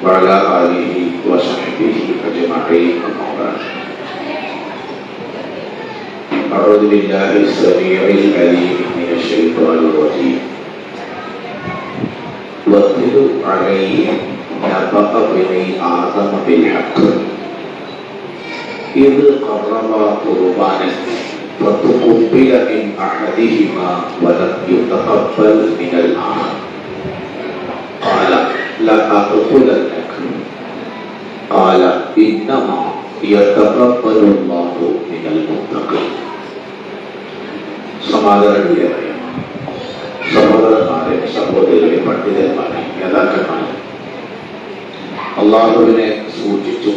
وعلى آله وصحبه أجمعين أما بعد أعوذ بالله السميع العليم من الشيطان الرجيم واتل عليهم نبأ بني آدم بالحق إذ قربا قربانا فتقبل من أحدهما ولم يتقبل من الآخر قال لأدخلنك قال إنما يتقبل الله من المتقين. സമാധാനീയമായ സഹോദരന്മാരെ, സഹോദരികളെ, പണ്ഡിതന്മാരെ, നേതാക്കന്മാരെ, അള്ളാഹുവിനെ സൂക്ഷിച്ചു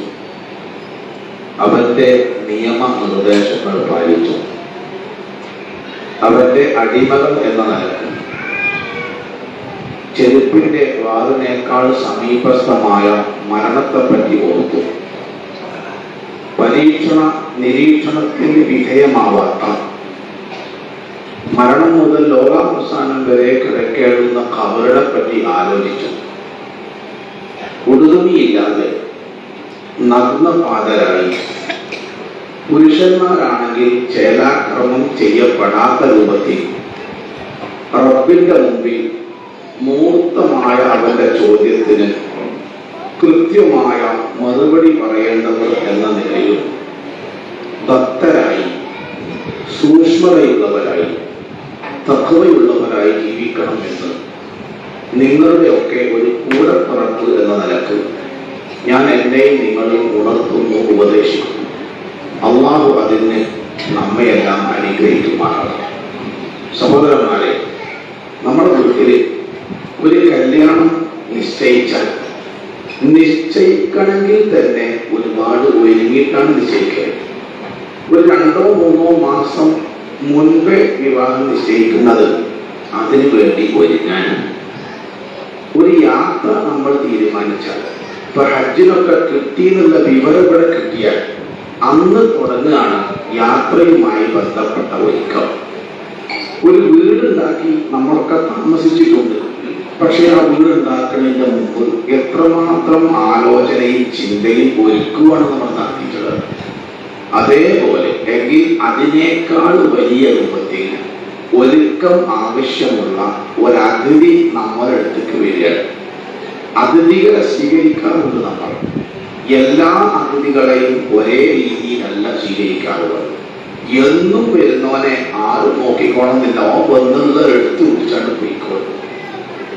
അവന്റെ നിയമനിർദ്ദേശങ്ങൾ പാലിച്ചു അവന്റെ അടിമകൾ എന്ന നിലക്ക് ചെരുപ്പിന്റെ വാറിനേക്കാൾ സമീപസ്ഥമായ മരണത്തെപ്പറ്റി ഓർത്തു നിരീക്ഷണത്തിന് വിധേയമാവാത്ത മരണം മുതൽ ലോകാവസാനം വരെ കിടക്കേണ്ടുന്ന ഖബറിനെ പറ്റി ആലോചിച്ചു. ഉടുതുണിയില്ലാതെ നഗ്നപാതരായി പുരുഷന്മാരാണെങ്കിൽ ചേലാക്രമം ചെയ്യപ്പെടാത്ത രൂപത്തിൽ റബ്ബിന്റെ മുമ്പിൽ മൂർത്തമായ അവന്റെ ചോദ്യത്തിന് കൃത്യമായ മറുപടി പറയേണ്ടവർ എന്ന നിലയിൽ ഭക്തരായി, സൂക്ഷ്മതയുള്ളവരായി, തഖ്വയുള്ളവരായി ജീവിക്കണം എന്ന് നിങ്ങളുടെയൊക്കെ ഒരു കൂടപ്പിറപ്പ് എന്ന നിലക്ക് ഞാൻ എന്നെയും നിങ്ങളെയും ഉണർത്തുന്നു, ഉപദേശിക്കുന്നു. അള്ളാഹു അതിന് നമ്മയെല്ലാം അനുഗ്രഹിക്കുമാറാണ്. സഹോദരന്മാരെ, നമ്മുടെ വീട്ടിൽ ഒരു കല്യാണം നിശ്ചയിക്കണമെങ്കിൽ തന്നെ ഒരുപാട് ഒരുങ്ങിയിട്ടാണ് നിശ്ചയിക്കുക. ഒരു 2-3 മാസം മുൻപേ വിവാഹം നിശ്ചയിക്കുന്നത് അതിനു വേണ്ടി ഒരുങ്ങാനാണ്. ഒരു യാത്ര നമ്മൾ തീരുമാനിച്ചാൽ, ഇപ്പൊ ഹജ്ജിനൊക്കെ കിട്ടിയെന്നുള്ള വിവരം ഇവിടെ കിട്ടിയാൽ അന്ന് തുടങ്ങുകയാണ് യാത്രയുമായി ബന്ധപ്പെട്ട ഒരുക്കം. ഒരു വീടുണ്ടാക്കി നമ്മളൊക്കെ താമസിച്ചിട്ടുണ്ട്. പക്ഷെ ആ വീടുണ്ടാക്കുന്നതിന്റെ മുമ്പ് എത്രമാത്രം ആലോചനയും ചിന്തയും ഒരുക്കുവാണ് നമ്മൾ നടത്തിയിട്ടുള്ളത്. അതേപോലെ എങ്കിൽ അതിനേക്കാൾ വലിയ രൂപത്തിൽ ഒരുക്കം ആവശ്യമുള്ള ഒരതിഥി നമ്മുടെ അടുത്തേക്ക് വരികയാണ്. അതിഥികളെ സ്വീകരിക്കാറുണ്ട്. നമ്മൾ എല്ലാ അതിഥികളെയും ഒരേ രീതിയിലല്ല സ്വീകരിക്കാറുള്ളത്. എന്നും വരുന്നവനെ ആരും നോക്കിക്കോണമെന്നില്ല. വന്നുള്ള എടുത്തു കുടിച്ചാണ് പോയിക്കോളും.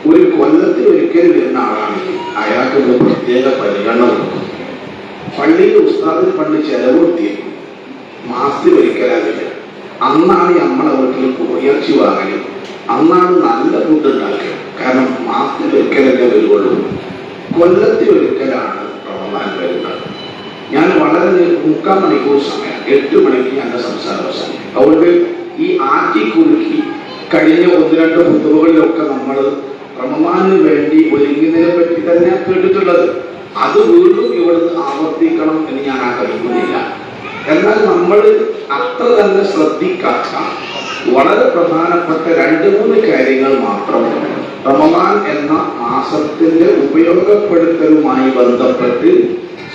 ഒരു കൊല്ലത്തിൽ ഒരിക്കൽ വരുന്ന ആളാണെങ്കിൽ അയാൾക്ക് ഒരു പ്രത്യേക പരിഗണന കൊടുക്കും. പള്ളിയിൽ ഉസ്താദിന് പണ്ട് ചെലവ് കൊടുത്തിരിക്കും. മാസത്തിൽ ഒരിക്കലാകില്ല. അന്നാണ് നമ്മളെ വീട്ടിൽ കോഴിയിറച്ചി വാങ്ങലും അന്നാണ് നല്ല ഫുഡ് ഉണ്ടാക്കുക. കാരണം മാസത്തിൽ ഒരിക്കലല്ലേ വരുള്ളൂ. കൊല്ലത്തിൽ ഒരിക്കലാണ് റമദാൻ വരുന്നത്. ഞാൻ വളരെ 3/4 മണിക്കൂർ സമയം, 8 മണിക്ക് ഞങ്ങളുടെ സംസാരം അവസാനിക്കും. അതുകൊണ്ട് ഈ ആറ്റിക്കുറുക്കി കഴിഞ്ഞ 1-2 ഫുതുബകളിലൊക്കെ നമ്മൾ റമദാനിന് വേണ്ടി ഒരുങ്ങുന്നതിനെ പറ്റി തന്നെ കേട്ടിട്ടുള്ളത്. അത് വീണ്ടും ഇവിടുന്ന് ആവർത്തിക്കണം എന്ന് ഞാൻ ആഗ്രഹിക്കുന്നില്ല. എന്നാൽ നമ്മൾ അത്ര തന്നെ ശ്രദ്ധിക്കാത്ത വളരെ പ്രധാനപ്പെട്ട 2-3 കാര്യങ്ങൾ മാത്രം റമദാൻ എന്ന മാസത്തിന്റെ ഉപയോഗപ്പെടുത്തലുമായി ബന്ധപ്പെട്ട്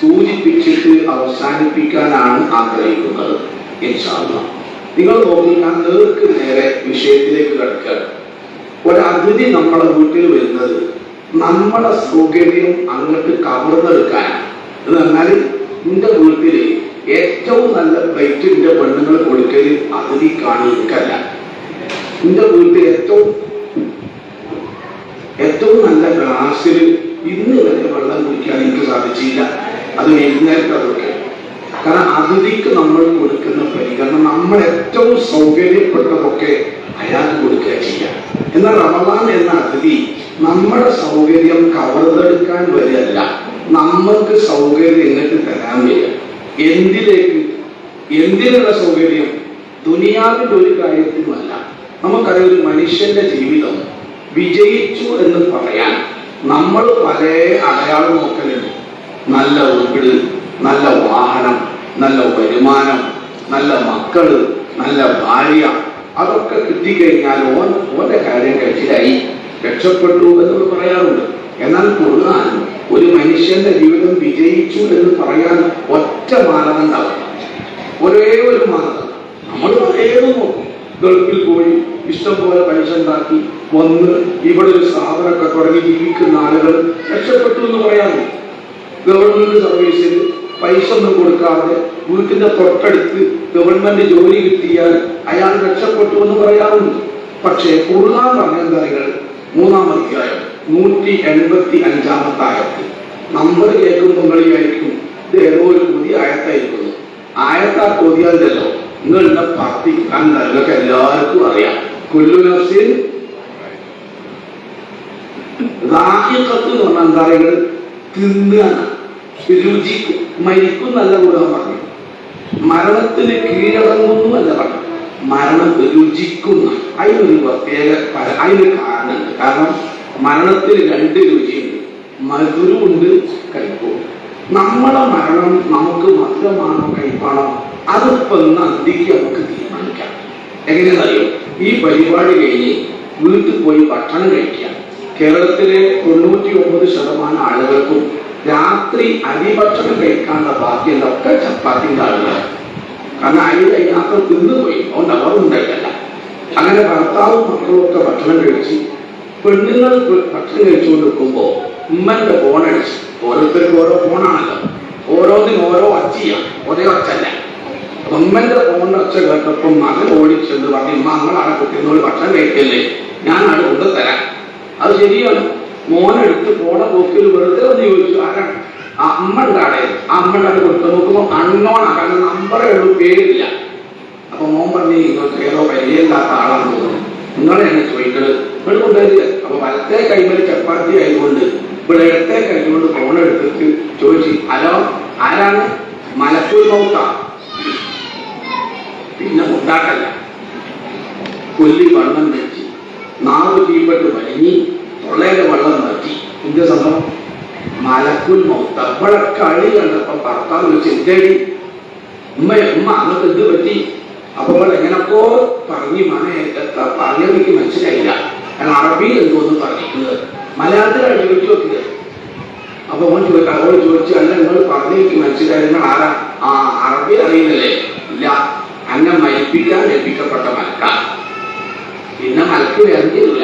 സൂചിപ്പിച്ചിട്ട് അവസാനിപ്പിക്കാനാണ് ആഗ്രഹിക്കുന്നത്. ഇൻഷാ അല്ലാഹ് നിങ്ങൾ നോക്കി, ഞാൻ നേർക്ക് നേരെ വിഷയത്തിലേക്ക് കടക്കുകയാണ്. ഒരതിഥി നമ്മളെ വീട്ടിൽ വരുന്നത് നമ്മളെ സൗകര്യം അങ്ങോട്ട് കവർന്നെടുക്കാനാണ്. എന്ന് പറഞ്ഞാൽ എന്റെ വീട്ടിൽ ഏറ്റവും നല്ല പ്ലേറ്റ് എന്റെ പെണ്ണുങ്ങൾ കൊടുക്കൽ അതിഥി കാണിക്കല്ല. എന്റെ വീട്ടിൽ ഏറ്റവും നല്ല ഗ്ലാസ്സിൽ ഇന്ന് വരെ വെള്ളം കുടിക്കാൻ എനിക്ക് സാധിച്ചില്ല. അത് എഴുന്നേൽക്കാൻ കൊടുക്കുക. കാരണം അതിഥിക്ക് നമ്മൾ കൊടുക്കുന്ന പരിഗണന നമ്മൾ ഏറ്റവും സൗകര്യപ്പെട്ടതൊക്കെ അയാൾക്ക് കൊടുക്കുക ചെയ്യാം. എന്നാൽ റമദാൻ എന്ന അതിഥി നമ്മുടെ സൗകര്യം കവർന്നെടുക്കാൻ വരികയല്ല, നമ്മൾക്ക് സൗകര്യം എങ്ങോട്ട് തരാൻ വരിക. എന്തിനുള്ള സൗകര്യം? ദുനിയാവിന്റെ ഒരു കാര്യത്തിനുമല്ല. നമുക്കറിയാം, ഒരു മനുഷ്യന്റെ ജീവിതം വിജയിച്ചു എന്ന് പറയാൻ നമ്മൾ പല അടയാളം നോക്കലുണ്ട്. നല്ല വീട്, നല്ല വാഹനം, നല്ല വരുമാനം, നല്ല മക്കള്, നല്ല ഭാര്യ, അതൊക്കെ കിട്ടിക്കഴിഞ്ഞാൽ ഓന്റെ കാര്യം കഴിച്ചിലായി, രക്ഷപ്പെട്ടു എന്നൊക്കെ പറയാറുണ്ട്. എന്നാൽ ഖുർആൻ ഒരു മനുഷ്യന്റെ ജീവിതം വിജയിച്ചു എന്ന് പറയാൻ ഒറ്റ മാനദണ്ഡമാണ്, ഒരേ ഒരു മാനദണ്ഡം. നമ്മൾ പലതും നോക്കും. ഗൾഫിൽ പോയി ഇഷ്ടംപോലെ പൈസ ഉണ്ടാക്കി വന്ന് ഇവിടെ ഒരു സ്ഥാപനമൊക്കെ തുടങ്ങി ജീവിക്കുന്ന ആളുകൾ രക്ഷപ്പെട്ടു എന്ന് പറയാമോ? ഗവൺമെന്റ് സർവീസിൽ പൈസ ഒന്നും കൊടുക്കാതെ വീട്ടിന്റെ തൊട്ടടുത്ത് ഗവൺമെന്റ് ജോലി കിട്ടിയാൽ അയാൾ രക്ഷപ്പെട്ടു എന്ന് പറയാറുണ്ട്. പക്ഷേ ഖുർആൻ പറഞ്ഞ കാര്യങ്ങൾ 3-ാം അധ്യായം 185-ാമത്തെ ആയത്ത് നമ്മൾ കേൾക്കുമ്പോൾ ആയിരിക്കും ഇത് ഏതോ ഒരു പുതിയ ആയത്തായിരിക്കുന്നു. ആയത്താ തോതിയാലല്ലോ നിങ്ങളുടെ പ്രാർത്ഥിക്കാൻ നിങ്ങൾക്ക് എല്ലാവർക്കും അറിയാം. കുല്ലു നഫ്സിൻ ദാഇഖത്ത് എന്ന് പറഞ്ഞ എന്താ തിന്നാണ്, രുചിക്കും. മരിക്കും നല്ല കൂടാൻ പറഞ്ഞു. മരണത്തിന് കീഴടങ്ങുന്നു അല്ല പറഞ്ഞു, മരണം രുചിക്കുന്ന. അതിനൊരു പ്രത്യേക അതിനൊരു കാരണമുണ്ട്. കാരണം മരണത്തിന് 2 രുചിയുണ്ട്, മധുരമുണ്ട്, കയ്പും. നമ്മളെ മരണം നമുക്ക് മധുരമാണോ കയ്പാണോ അതിപ്പോ അന്തിക്ക് നമുക്ക് തീരുമാനിക്കാം. എങ്ങനെയാണെന്നറിയോ? ഈ പരിപാടി കഴിഞ്ഞ് വീട്ടിൽ പോയി ഭക്ഷണം കഴിക്കാം. കേരളത്തിലെ 99% ആളുകൾക്കും രാത്രി അരിഭക്ഷണം കഴിക്കാനുള്ള ബാക്കിയുള്ളതൊക്കെ ചപ്പാത്തിന്റെ ആളുകളാണ്. കാരണം അരി കഴിയാത്ത തിന്നുപോയി, അതുകൊണ്ട് അവർ ഉണ്ടായിട്ടല്ല. അങ്ങനെ ഭർത്താവും മക്കളും ഒക്കെ ഭക്ഷണം കഴിച്ച് പെണ്ണുങ്ങൾ ഭക്ഷണം കഴിച്ചുകൊണ്ട് നിൽക്കുമ്പോൾ ഉമ്മന്റെ ഫോണടിച്ച്, ഓരോരുത്തർക്കും ഓരോ ഫോണാണല്ലോ, ഓരോന്നിനും ഓരോ ഒച്ചയാണ്, ഒരേ ഒച്ചല്ല. ഉമ്മന്റെ ഫോണിന്റെ ഒച്ച കേട്ടപ്പോൾ മകൻ ഓടിച്ചെന്ന് പറഞ്ഞു, മകളാണ് കുട്ടികളോട് ഭക്ഷണം കഴിക്കല്ലേ, ഞാനാണ് കൊണ്ടുതരാം. അത് ശരിയാണ്. മോനെടുത്ത് പോണ പോക്കിൽ വെറുതെ ഒന്ന് ചോദിച്ചു, ആരാണ്? ആ അമ്മയുടെ ആടെ. ആ അമ്മയുടെ ആടെ കൊടുത്ത് നോക്കുമ്പോൾ അണ്ണോണാ, കാരണം നമ്പറേ ഉള്ളൂ, പേരില്ല. അപ്പൊ മോൻ പറഞ്ഞു, നിങ്ങൾക്ക് ഏതോ പരിചയമില്ലാത്ത ആളാണ് തോന്നുന്നു, നിങ്ങളെയാണ് ചോദിക്കുന്നത്, ഇവിടെ കൊണ്ടുവരിക. അപ്പൊ വലത്തെ കൈമേൽ ചപ്പാത്തി ആയതുകൊണ്ട് ഇവിടെ ഇടത്തെ കൈകൊണ്ട് ഫോൺ എടുത്തിട്ട് ചോദിച്ചു, ഹലോ ആരാണ്? മലക്കൂൽ മൗത്ത. പിന്നെ ഉണ്ടാക്കല്ല, കൊല്ലി വെള്ളം വെച്ച് നാവ് തീപ്പെട്ട് വലിഞ്ഞി തൊള്ളയിലെ വെള്ളം മാറ്റി. ഇന്ത്യ സംഭവം മലക്കുൽ മൗത്ത. ഇവിടെ കളി കണ്ടപ്പോ ഭർത്താവ് വെച്ച് എന്തേടി ഉമ്മ അന്നത്തെ എന്ത് പറ്റി? അപ്പൊ ഇവിടെ എങ്ങനൊക്കെ പറഞ്ഞു, മനെ പറഞ്ഞത് എനിക്ക് മനസ്സിലായില്ല, കാരണം അറബിയിൽ എന്തോന്ന് പറഞ്ഞിരിക്കുന്നത്, മലയാളത്തിലാണ് ചോദിച്ചു നോക്കിയത്. അപ്പൊ അവളോട് ചോദിച്ചു, അല്ല നിങ്ങൾ പറഞ്ഞു എനിക്ക് മനസ്സിലായി, നിങ്ങൾ ആരാ? ആ അറബി അറിയുന്നില്ലേ? ഇല്ല, അന്നെ മരിപ്പിക്കാൻ ലഭിക്കപ്പെട്ട മലക്ക. പിന്നെ മലക്ക് വേണ്ടിയില്ല.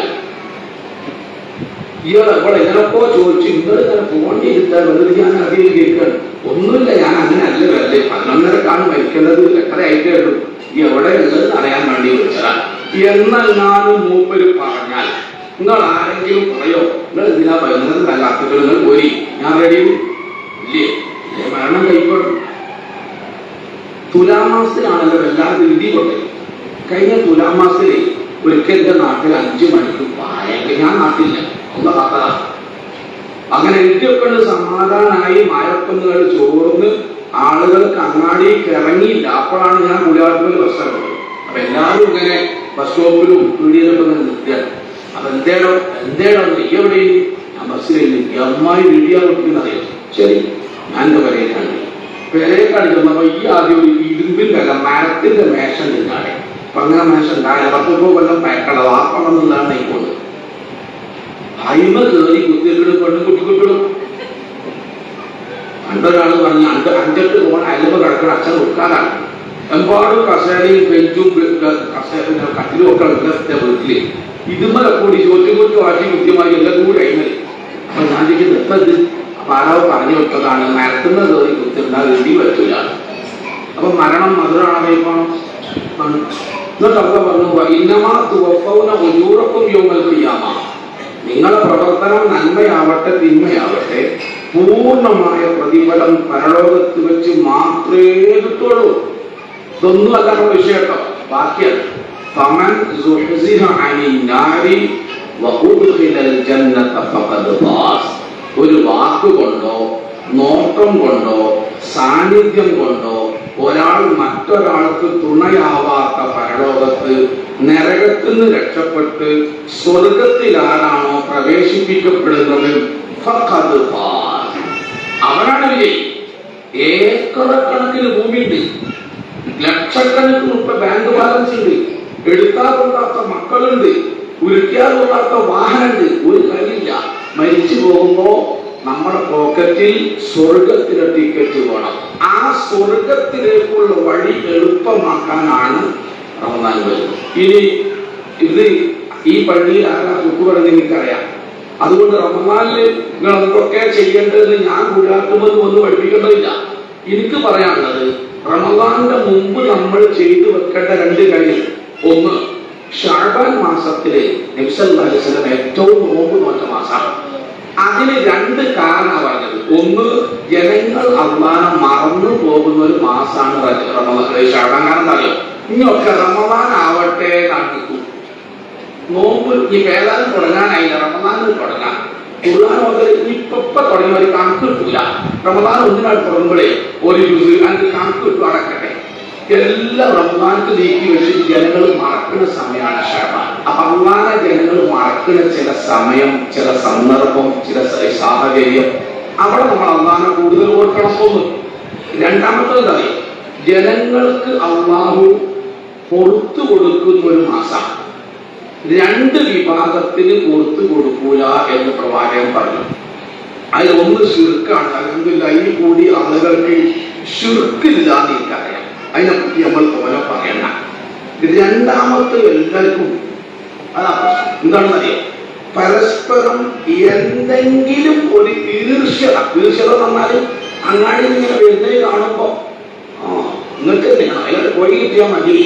ഇയാളെ ഇവിടെ എങ്ങനൊക്കെ ചോദിച്ചു, നിങ്ങളിങ്ങനെ പോണ്ടിയിരുത്താൻ വെറുതെ ഞാൻ അതിൽ കേൾക്കണം. ഒന്നുമില്ല, ഞാൻ അങ്ങനെ അല്ല വരല്ലേ, 11:30 മരിക്കേണ്ടത്, എത്ര ആയിട്ടേള്ളൂ, ഈ എവിടെ ഉള്ളതെന്ന് അറിയാൻ വേണ്ടി വിളിച്ചതാ. എന്നെങ്ങാനും മൂപ്പര് പറഞ്ഞാൽ നിങ്ങൾ ആരെങ്കിലും പറയോ, നിങ്ങൾ എന്തിനാ പറയുന്നത്, നല്ല അർത്ഥങ്ങൾ പോരി, ഞാൻ റെഡി ഇല്ലേ? മരണം കൈപ്പെടും. തുലാമാസത്തിലാണല്ലോ എല്ലാവരും വിധി കൊണ്ടത്. കഴിഞ്ഞ തുലാമാസത്തില് ഒരിക്കൽ എന്റെ നാട്ടിൽ 5 മണിക്ക് ഭയങ്കര, ഞാൻ നാട്ടില്ല, ഒന്ന് കഥ. അങ്ങനെ ഇതൊക്കെ സമാധാനമായി മഴക്കുന്നുകൾ ചോർന്ന് ആളുകൾക്ക് അങ്ങാടിക്ക് ഇറങ്ങിയില്ല. അപ്പോഴാണ് ഞാൻ കുളിയാർപ്പിൽ ബസ് ഇറങ്ങുന്നത്. അപ്പൊ എല്ലാവരും ഇങ്ങനെ ബസ് സ്റ്റോപ്പിലും പീടിയിലൊക്കെ ഇങ്ങനെ നിർത്തിയാണ്. അപ്പൊ എന്തേടോ നീ എവിടെയും? ഞാൻ ബസ്സിലേക്ക് അമ്മായി വീടിയാ കൊടുക്കുന്നറിയാം. ശരി, ഞാൻ എന്റെ പെരേക്കാണ്. പെരേക്കാണ് ചെന്നപ്പോ ഈ ആദ്യം ഒരു ഇരുമ്പിന്റെ അല്ല മരത്തിന്റെ മേശ നിന്നാണ്. അപ്പൊ അങ്ങനെ മേശ ഉണ്ടായ 10 കൊല്ലം പേക്കട വാപ്പണം എന്നുള്ളതാണ് ഈ കൊണ്ട്. അയിമ കയറി കുത്തിയിട്ട് പെണ്ണും കുട്ടിക്കുട്ടിടും. പണ്ടൊരാള് പറഞ്ഞ് 5-8 പോണ അയലമ കിടക്കുന്ന അച്ഛൻ കൊടുക്കാനാണ്. എമ്പാടും കസേരയും ബെഞ്ചും കട്ടിലും ഒക്കെ ഉള്ള വീട്ടില് ഇതുമലെ കൂടി ചോറ്റുകൂട്ടി വാട്ടി കൃത്യമായി എല്ലാം കൂടി അയിമല്. അപ്പൊ ഞാൻ ചോദിക്കുന്നത് എപ്പത്? അപ്പൊ ആരാവ് പറഞ്ഞു വിട്ടതാണ്, മരത്തുന്ന കയറി കുത്തിരുന്നാൽ ഇടി പറ്റൂല. അപ്പൊ മരണം മധുരാണ് പോണം. എന്നിട്ട് അവിടെ പറഞ്ഞു, ഇന്നമാ തുവഫൗന ഉജൂറക്കും യൗമൽ ഖിയാമ. നിങ്ങളുടെ പ്രവർത്തനം നന്മയാവട്ടെ തിന്മയാവട്ടെ പൂർണ്ണമായ പ്രതിഫലം പരലോകത്ത് വെച്ച് മാത്രമേ കിട്ടുള്ളൂ. ഇതൊന്നും അല്ലാത്ത വിഷയട്ടോ, ബാക്കിയാണ്. ഫമൻ സുഹ്സിഹ അനിൻ നാരി വഉദ്ഖിലൽ ജന്നത ഫഖദ് ഫാസ്. ഒരു വാക്കുകൊണ്ടോ നോട്ടം കൊണ്ടോ സാന്നിധ്യം കൊണ്ടോ ഒരാൾ മറ്റൊരാൾക്ക് തുണയാവാത്ത പരലോകത്ത് നരകത്തിൽ നിന്ന് രക്ഷപ്പെട്ട് സ്വർഗത്തിൽ ആരാണോ പ്രവേശിപ്പിക്കപ്പെടുന്നത് ഫഖദ് ഫാസ്, അവനാണ് വിജയി. ഏക്കറക്കണക്കിന് ഭൂമിയുണ്ട്, ലക്ഷക്കണക്കിന് ഇപ്പൊ ബാങ്ക് ബാലൻസ് ഉണ്ട്, എടുത്താൽ കൊള്ളാത്ത മക്കളുണ്ട്, ഉരുട്ടിയാൽ കൊള്ളാത്ത വാഹനമുണ്ട്, ഒരു കളിയില്ല. മരിച്ചു പോകുമ്പോ നമ്മുടെ പോക്കറ്റിൽ സ്വർഗത്തിലെ ടിക്കറ്റ് വേണം. ആ സ്വർഗത്തിലേക്കുള്ള വഴി എളുപ്പമാക്കാനാണ് റമദാൻ വരുന്നത്. ഇനി ഇത് ഈ പള്ളിയിൽ ആരാ ചുക്ക് പറഞ്ഞ് എനിക്കറിയാം. അതുകൊണ്ട് റമദാനിൽ നിങ്ങൾ എന്തൊക്കെ ചെയ്യേണ്ടതെന്ന് ഞാൻ കൂടാക്കുമെന്ന് ഒന്നും പഠിപ്പിക്കേണ്ടതില്ല. എനിക്ക് പറയാനുള്ളത്, റമദാന്റെ മുമ്പ് നമ്മൾ ചെയ്തു വെക്കേണ്ട രണ്ട് കാര്യം. ഒന്ന്, ഷഅബാൻ മാസത്തില് നബി സല്ലല്ലാഹു അലൈഹി വസല്ലം ഏറ്റവും നോമ്പ് നോറ്റ മാസമാണ്. അതിന് രണ്ട് കാരണം പറഞ്ഞത്. ഒന്ന്, ജനങ്ങൾ അള്ളാഹനെ മറന്നു പോകുന്ന ഒരു മാസമാണ് ഷഅബാൻ. കാരണം അറിയോ, ഇനിയൊക്കെ റമദാൻ ആവട്ടെ നടക്കും. നോമ്പ് ഈ ഏതാനും തുടങ്ങാനായില്ല, റമദാനിൽ തുടങ്ങാം. ഖുർആൻ ഇപ്പൊ തുടങ്ങിയ ഒരു കണക്ക് കിട്ടൂല. റമദാൻ ഒന്നിനാട് തുടങ്ങുമ്പോഴേ ഒരു ജ്യൂസ് അതിന് കണക്ക് കിട്ടും, അടക്കട്ടെ. എല്ലാം റമദാനക്ക് നീക്കി വെച്ചിട്ട് ജനങ്ങൾ മറക്കുന്ന സമയമാണ് ഷഅബാൻ. അപ്പൊ അള്ളാഹനെ ജനങ്ങൾ മറക്കുന്ന ചില സമയം, ചില സന്ദർഭം, ചില സാഹചര്യം, അവിടെ നമ്മൾ അള്ളാഹനെ കൂടുതൽ ഓർക്കണം. ഒന്ന്. രണ്ടാമത്തേത് അറിയാം, ജനങ്ങൾക്ക് അള്ളാഹു പുറത്തു കൊടുക്കുന്ന ഒരു മാസം. രണ്ട് വിഭാഗത്തിന് പുറത്തു കൊടുക്കൂല എന്ന് പ്രവാചകൻ പറഞ്ഞു. അതിൽ ഒന്ന് ശിർക്കാണ്. അൽഹംദുലില്ലാഹ് ഈ കൂടി ആളുകൾക്ക് ശിർക്കില്ല എന്ന് എനിക്കറിയാം. അതിനെപ്പറ്റി നമ്മൾ പോലെ പറയണ്ട. രണ്ടാമത്തെ എല്ലാവർക്കും അതാ പ്രശ്നം. എന്താണെന്ന് അറിയാം, പരസ്പരം എന്തെങ്കിലും ഒരു ഈർഷ്യത പറഞ്ഞാൽ അങ്ങാടി ഇങ്ങനെ വരുന്നത് കാണുമ്പോ നിങ്ങൾക്ക് എന്തിനാണ് അയാൾ പോയി കിട്ടിയാൽ മതി,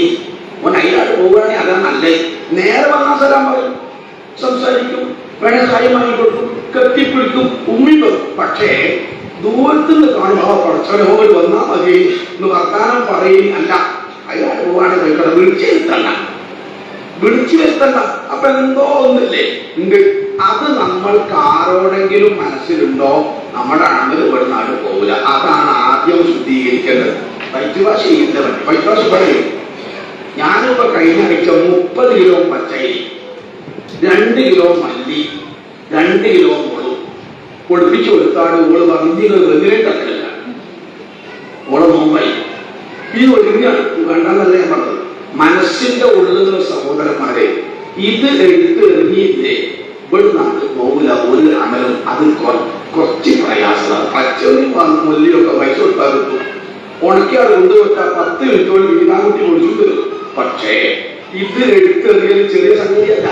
ഓൻ അയാൾ പോവുകയാണെങ്കിൽ അതാ നല്ലത്. നേരെ വന്നാൽ സലാം പറയും, സംസാരിക്കും, വേണേ കാര്യം വാങ്ങിക്കൊടുക്കും, കെട്ടിപ്പിടിക്കും, ഉമ്മിടും. പക്ഷേ ദൂരത്തുനിന്ന് കാണുമ്പോൾ പഠിച്ചവനെ ഓടി വന്നാൽ മതി എന്ന് വർത്താനം പറയും. അല്ല, അയാൾ പോവുകയാണെങ്കിൽ വിളിച്ചു വരുത്തണ്ട. അപ്പൊ എന്തോ ഒന്നില്ലേ ഉണ്ട്. അത് നമ്മൾക്ക് ആരോടെങ്കിലും മനസ്സിലുണ്ടോ, നമ്മുടെ അണങ്ങൾ ഇവിടുന്ന് ആരും പോകില്ല. അതാണ് ആദ്യം ശുദ്ധീകരിക്കേണ്ടത്. വൈദ്യുഭാഷ ചെയ്യുന്നവൻ വൈദ്യുഭാഷ പറയും, ഞാനിപ്പോ കഴിഞ്ഞ ആഴ്ച 30 കിലോ പച്ചരി, 2 കിലോ മല്ലി, 2 കിലോ മുളക് പൊടിപ്പിച്ചു കൊടുത്താണ്. ഓള് പറഞ്ഞത് വെറുതെ തട്ടില്ല, ഓളെ നോമ്പായി. ഇത് ഒരുങ്ങാണ് വേണ്ടെന്നല്ല ഞാൻ പറഞ്ഞത്. മനസ്സിന്റെ ഉള്ളിലുള്ള സഹോദരന്മാരെ, ഇത് എടുത്ത് എറിഞ്ഞില്ലേ ഇവിടുന്നാണ് പോകില്ല ഒരു അമലും. അത് കുറച്ച് പ്രയാസമാണ്. പച്ചരി മല്ലിയൊക്കെ പൈസ കൊടുത്താൽ കിട്ടും. ഉണക്കിയാൽ കൊണ്ടുവച്ചാൽ 10 മിനിറ്റോട് വീടാകുട്ടി ഒഴിച്ചു തരും. പക്ഷേ ഇത് എടുത്തെറിയൽ ചെറിയ സംഗതിയല്ല.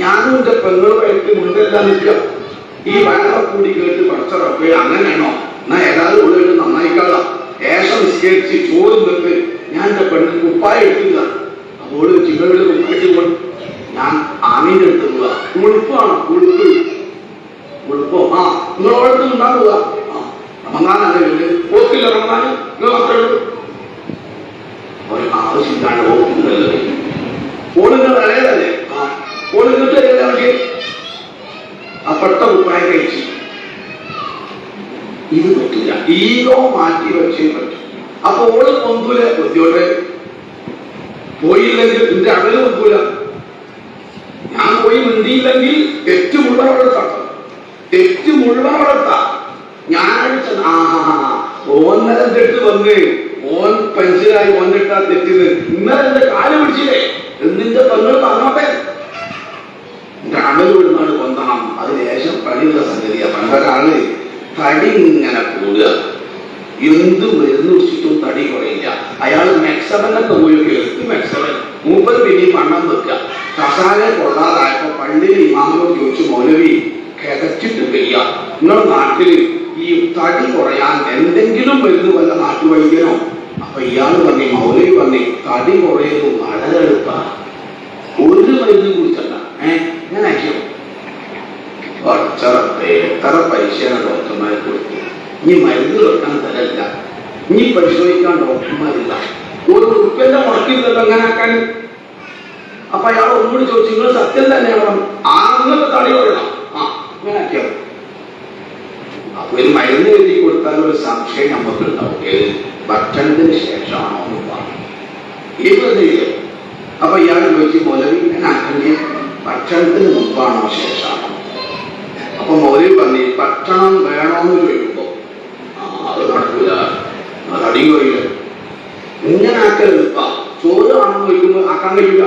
ഞാനും എന്റെ പെങ്ങളുമായിട്ട് മുൻപെല്ലാം നിൽക്കുക. ഈ വയറ കൂടി കേട്ട് പഠിച്ചറപ്പേ അങ്ങനെയാണോ എന്നാ ഏതായാലും ഉള്ളിട്ട് നന്നായിക്കാളാം. ഏഷം നിസ്കരിച്ച് ചോറ് നിന്നിട്ട് ഞാൻ എന്റെ പെണ്ണിന് കുപ്പായ എടുക്കുക. അപ്പോൾ ചിങ്ങകളിൽ കുപ്പായിട്ട് പോയി ഞാൻ ആമീന്റെ അടുത്ത് പോവുക. ഉളുപ്പാണോ? ഉളുപ്പോ ആ നിങ്ങളോടത്ത് ഉണ്ടാകുക. റമദാനല്ലേ ഓർക്കില്ല, റമദാന് നിങ്ങൾ മാത്രമേ ഉള്ളൂ. ഒരു ആവശ്യമില്ലാണ്ട് ഓർക്കുന്നത് ഓടുന്ന ഇളയതല്ലേ, ഓടുന്നിട്ട് അവർക്ക് അപ്പുറത്ത കുപ്പായ കഴിച്ചു. ഇത് പറ്റില്ല, ഈഗോ മാറ്റി വെച്ചേ പറ്റും. അപ്പൊ ഓള് പൊന്തൂല, ബുദ്ധിയോടെ പോയില്ലെങ്കിൽ എന്റെ അവര് പൊന്തൂല. ഞാൻ പോയി മിണ്ടിയില്ലെങ്കിൽ തെറ്റ് മുഴുവൻ വളർത്താം, തെറ്റ് മുഴുവൻ വളർത്താം. ഞാനടിച്ച ഓന്നരം തെറ്റ് വന്ന് ഓൻ പെൻസിലായി ഓന്നിട്ടാ തെറ്റിത്. ഇന്നലെ എന്റെ കാല് പിടിച്ചില്ലേ, എന്നിന്റെ പെങ്ങൾ പറഞ്ഞോട്ടെ. എന്റെ അമൽ വിടുന്നാണ് കൊന്തണം. അത് ലേശം പണിയുള്ള സംഗതിയാ. പണ്ടൊരാള് തടി ഇങ്ങനെ കൂടുക, എന്ത് മരുന്ന് കുടിച്ചിട്ടും തടി കുറയില്ല. അയാൾ മെക്സവനൊക്കെ ഉപയോഗിക്കുക. മെക്സവൻ മൂപ്പർ പിന്നെ പണം വെക്കുക. കസാല കൊള്ളാതായപ്പോ പള്ളിയിൽ ഇമാമിനോട് ചോദിച്ചു, മൗലവി കിതച്ചിട്ട് വയ്യ, നിങ്ങളുടെ നാട്ടില് ഈ തടി കുറയാൻ എന്തെങ്കിലും മരുന്ന് വല്ല നാട്ടുവൈദ്യനോ? അപ്പൊ ഇയാൾ പറഞ്ഞു, മൗലവി പറഞ്ഞു, തടി കുറയുന്നു വളരെ എളുപ്പമാണ്, ഒരു മരുന്ന് കുടിച്ചല്ല. ഞാൻ ആക്കിയോ എത്ര പൈസയാണ് ഡോക്ടർമാരെ കൊടുത്തു. ഇനി മരുന്ന് വെക്കാൻ തരല്ല, ഇനി പരിശോധിക്കാൻ ഡോക്ടർമാരില്ല, ഒരു ഉറുപ്പ്യന്റെ മുടക്കില്ലല്ലോ അങ്ങനെ ആക്കാൻ. അപ്പൊ അയാൾ ഒന്നുകൂടി ചോദിച്ചു, നിങ്ങൾ സത്യം തന്നെയാണോ? നിങ്ങൾക്ക് തടി കുറയണം. അങ്ങനെ ആക്കിയോ? അപ്പൊ ഒരു മരുന്ന് എഴുതി കൊടുത്താൽ ഒരു സംശയം നമുക്ക് ഉണ്ടാവും, ഏത് ഭക്ഷണത്തിന് ശേഷമാണോ എന്ന് പറഞ്ഞു. ഈ പ്രതിയില്ലേ? അപ്പൊ ഇയാൾ ചോദിച്ചു, മൗലവി ഞാൻ ആക്കണ്ടേ ഭക്ഷണത്തിന് മുമ്പാണോ ശേഷമാണോ? അപ്പൊ മൗലവി പറഞ്ഞു, ഭക്ഷണം വേണോന്ന് ചോദിക്കുമ്പോ അത് നടക്കില്ല, തടി കുറയില്ല. ഇങ്ങനെ ആക്കൽ എളുപ്പ, ചോറ് ആണെന്ന് ചോദിക്കുമ്പോ ആക്കാൻ കഴിയില്ല.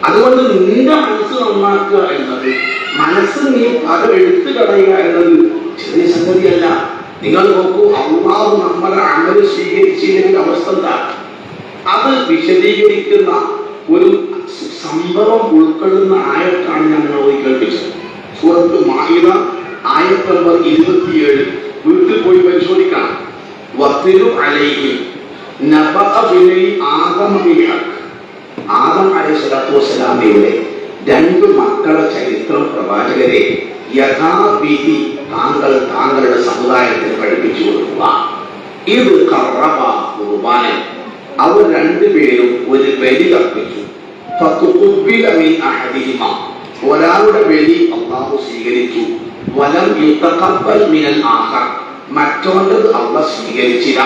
അതുകൊണ്ട് നിന്റെ മനസ്സ് നന്നാക്കുക എന്നത് മനസ്സ് നീ പകരം എടുത്തു കളയുക എന്നത് ചെറിയ സംഗതിയല്ല. നിങ്ങൾ നോക്കൂ, അള്ളാഹു നമ്മുടെ അമല് സ്വീകരിച്ചില്ലെങ്കിൽ അവസ്ഥ എന്താ? അത് വിശദീകരിക്കുന്ന ഒരു സംഭവം ഉൾക്കൊള്ളുന്ന ആയത്താണ് ഞാൻ നിങ്ങളോട് കേൾപ്പിച്ചത്. സൂറത്ത് മാഇദ ആയത്ത് നമ്പർ 27 വീട്ടിൽ പോയി പരിശോധിക്കണം. വത്തിലു അലൈഹി നബഅ ബിനി ആദം ബിൽ ഹഖ്. ആദം അലൈഹിസ്സലാത്തു വസ്സലാമയുടെ 2 മക്കളുടെ ചരിത്രം പ്രവാചകരെ യഥാവിധി താങ്കളുടെ സമുദായത്തിന് പഠിപ്പിച്ചു കൊടുക്കുക. ഇത് ഖറബ ഖുർബാനൻ. അവർ 2 പേരും ഒരു ബലി അർപ്പിച്ചു. ഫതുഖുബില മിൻ അഹദിഹിമ. ഒരാളുടെ ബലി അല്ലാഹു സ്വീകരിച്ചു. വലം യുതഖബ്ബൽ മിനൽ ആഖർ. മറ്റൊന്നത് അല്ലാഹു സ്വീകരിച്ചില്ല.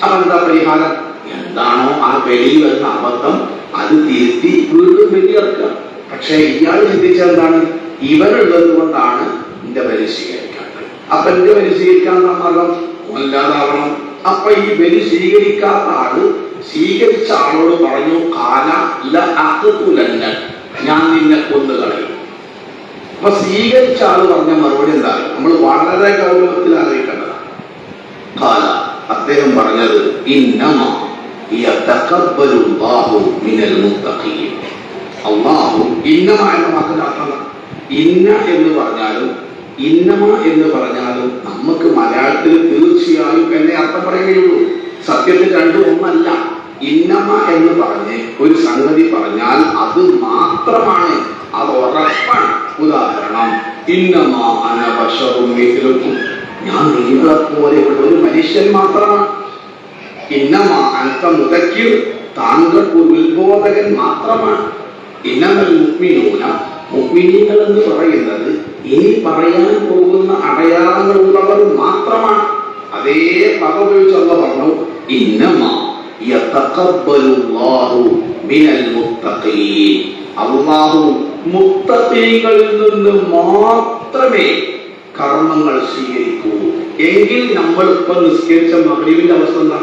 അപ്പോൾ എന്താ പരിഹാരം? എന്താണോ ആ ബലിയിൽ വരുന്ന അബദ്ധം അത് തിരുത്തി വീണ്ടും ബലിയിറക്കുക. പക്ഷേ ഇയാൾ ചിന്തിച്ചത് എന്താണ്? ഇവരുള്ളത് കൊണ്ടാണ് എന്റെ ബലി സ്വീകരിക്കാത്തത്. അപ്പൊ എന്റെ ബലി സ്വീകരിക്കാൻ മാർഗം അല്ലാതാവണം. അപ്പൊ ഈ ബലി സ്വീകരിക്കാത്ത ആള് സ്വീകരിച്ച ആളോട് പറഞ്ഞു, കാല ലഅഖ്തുലന്ന, ഞാൻ നിന്നെ കൊന്നു കളയും. അപ്പൊ സ്വീകരിച്ച ആള് പറഞ്ഞ മറുപടി എന്താ? നമ്മൾ വളരെ ഗൗരവത്തിൽ ആലോചിക്കേണ്ടതാണ്. കാല, അദ്ദേഹം പറഞ്ഞത്, ഇന്നമാ യതഖബ്ബലുല്ലാഹു മിനൽ മുത്തഖീൻ. അല്ലാഹു ഇന്നമ എന്ന വാക്കിന്റെ അർത്ഥം ഇന്ന എന്ന് പറഞ്ഞാലും ഇന്നമ എന്ന് പറഞ്ഞാലും നമുക്ക് മലയാളത്തിൽ തീർച്ചയായും എന്നെ അർത്ഥം പറയുകയുള്ളൂ. സത്യത്തിൽ രണ്ടും ഒന്നല്ല. ഇന്നമ എന്ന് പറഞ്ഞ് ഒരു സംഗതി പറഞ്ഞാൽ അത് മാത്രമാണ്, അത് ഉറപ്പാണ്. ഉദാഹരണം, ഇന്നമ അന ബശറും മിഥ്ലുക്കും, ഞാൻ നിങ്ങളെ പോലെയുള്ള ഒരു മനുഷ്യൻ മാത്രമാണ്. ഇന്നമ അൻത മുദക്കിർ, താങ്കൾ ഒരു ഉത്ബോധകൻ മാത്രമാണ്. ഇന്നമൽ മുഅ്മിനൂന, മുഅ്മിനീങ്ങൾ എന്ന് പറയുന്നത് ഇനി പറയാൻ പോകുന്ന അടയാളങ്ങളുള്ളവർ മാത്രമാണ്. അതേ പദം ഉപയോഗിച്ചുള്ള പറഞ്ഞു, ഇന്നമ യതഖബ്ബലുല്ലാഹു മിനൽ മുത്തഖീൻ. അല്ലാഹു മുത്തഖീകളിൽ നിന്ന് മാത്രമേ കർമ്മങ്ങൾ സ്വീകരിക്കൂ. എങ്കിൽ നമ്മളിപ്പോ നിസ്കരിച്ച മഗ്‌രിബിന്റെ അവസ്ഥ എന്താ?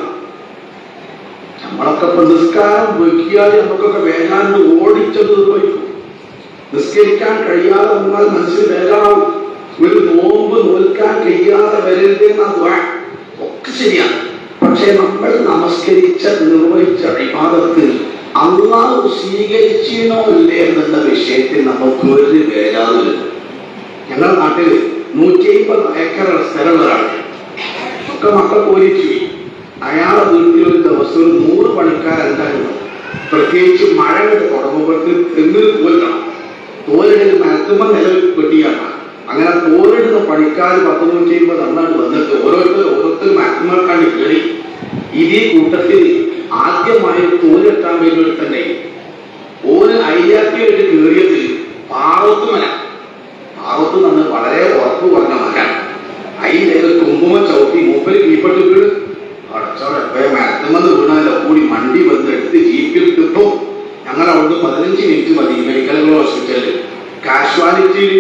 നമ്മളൊക്കെ ഇപ്പൊ നിസ്കാരം വെക്കിയാൽ നമുക്കൊക്കെ വേഗാണ്ട് ഓടിച്ചത് നിർവഹിക്കും. നിസ്കരിക്കാൻ കഴിയാതെ വന്നാൽ മനസ്സിൽ വേഗാവും. ഒരു നോമ്പ് നോൽക്കാൻ കഴിയാതെ വരരുതെന്ന ഒക്കെ ശരിയാണ്. പക്ഷെ നമ്മൾ നമസ്കരിച്ച നിർവഹിച്ച ഇബാദത്ത് അല്ലാഹു സ്വീകരിച്ചിനോ ഇല്ലേ എന്നുള്ള വിഷയത്തിൽ നമുക്ക് ഒരു വേഗാതില്ല. ഞങ്ങളുടെ നാട്ടില് 150 ഏക്കർ സ്ഥലമുള്ളവരാണ്. ഒക്കെ മക്കൾ പോലിച്ചു. അയാളെ വീട്ടിൽ ഒരു ദിവസം ഒരു 100 പണിക്കാരെന്തായാലും, പ്രത്യേകിച്ച് മഴ തുടങ്ങുമ്പോഴേക്ക് തെങ്ങിൽ തോൽക്കണം. തോലിടൽ മരത്തുമ്പോൾ നിലവിൽ വെട്ടിയാണ്. അങ്ങനെ തോലിടുന്ന പണിക്കാർ 150 അന്നാണ് വന്നിട്ട് ഓരോരുത്തർ മരത്തുമ്മക്കാണ്ട് കയറി. ഇതേ കൂട്ടത്തിൽ ആദ്യമായി തോലിട്ടാൻ വേണ്ടി തന്നെ ഓര് ഐരാക്കിയായിട്ട് കയറിയത് പാറത്തുമല. പാറത്ത് നിന്ന് വളരെ ഉറപ്പ് പറഞ്ഞ മകൻ അതിൻ്റെ കുങ്കുമ ചവിട്ടി മൂപ്പര് കീഴ്പ്പെട്ട് വീട് അടച്ചോടെ മരത്തുമെന്ന് വീണാലോ കൂടി മണ്ടി വന്ന് എടുത്ത് ജീപ്പിൽ കിട്ടും. ഞങ്ങൾ അവിടുന്ന് 15 മിനിറ്റ് മതി മെഡിക്കൽ ഹോസ്പിറ്റലിൽ. കാഷ്വാലിറ്റിയിൽ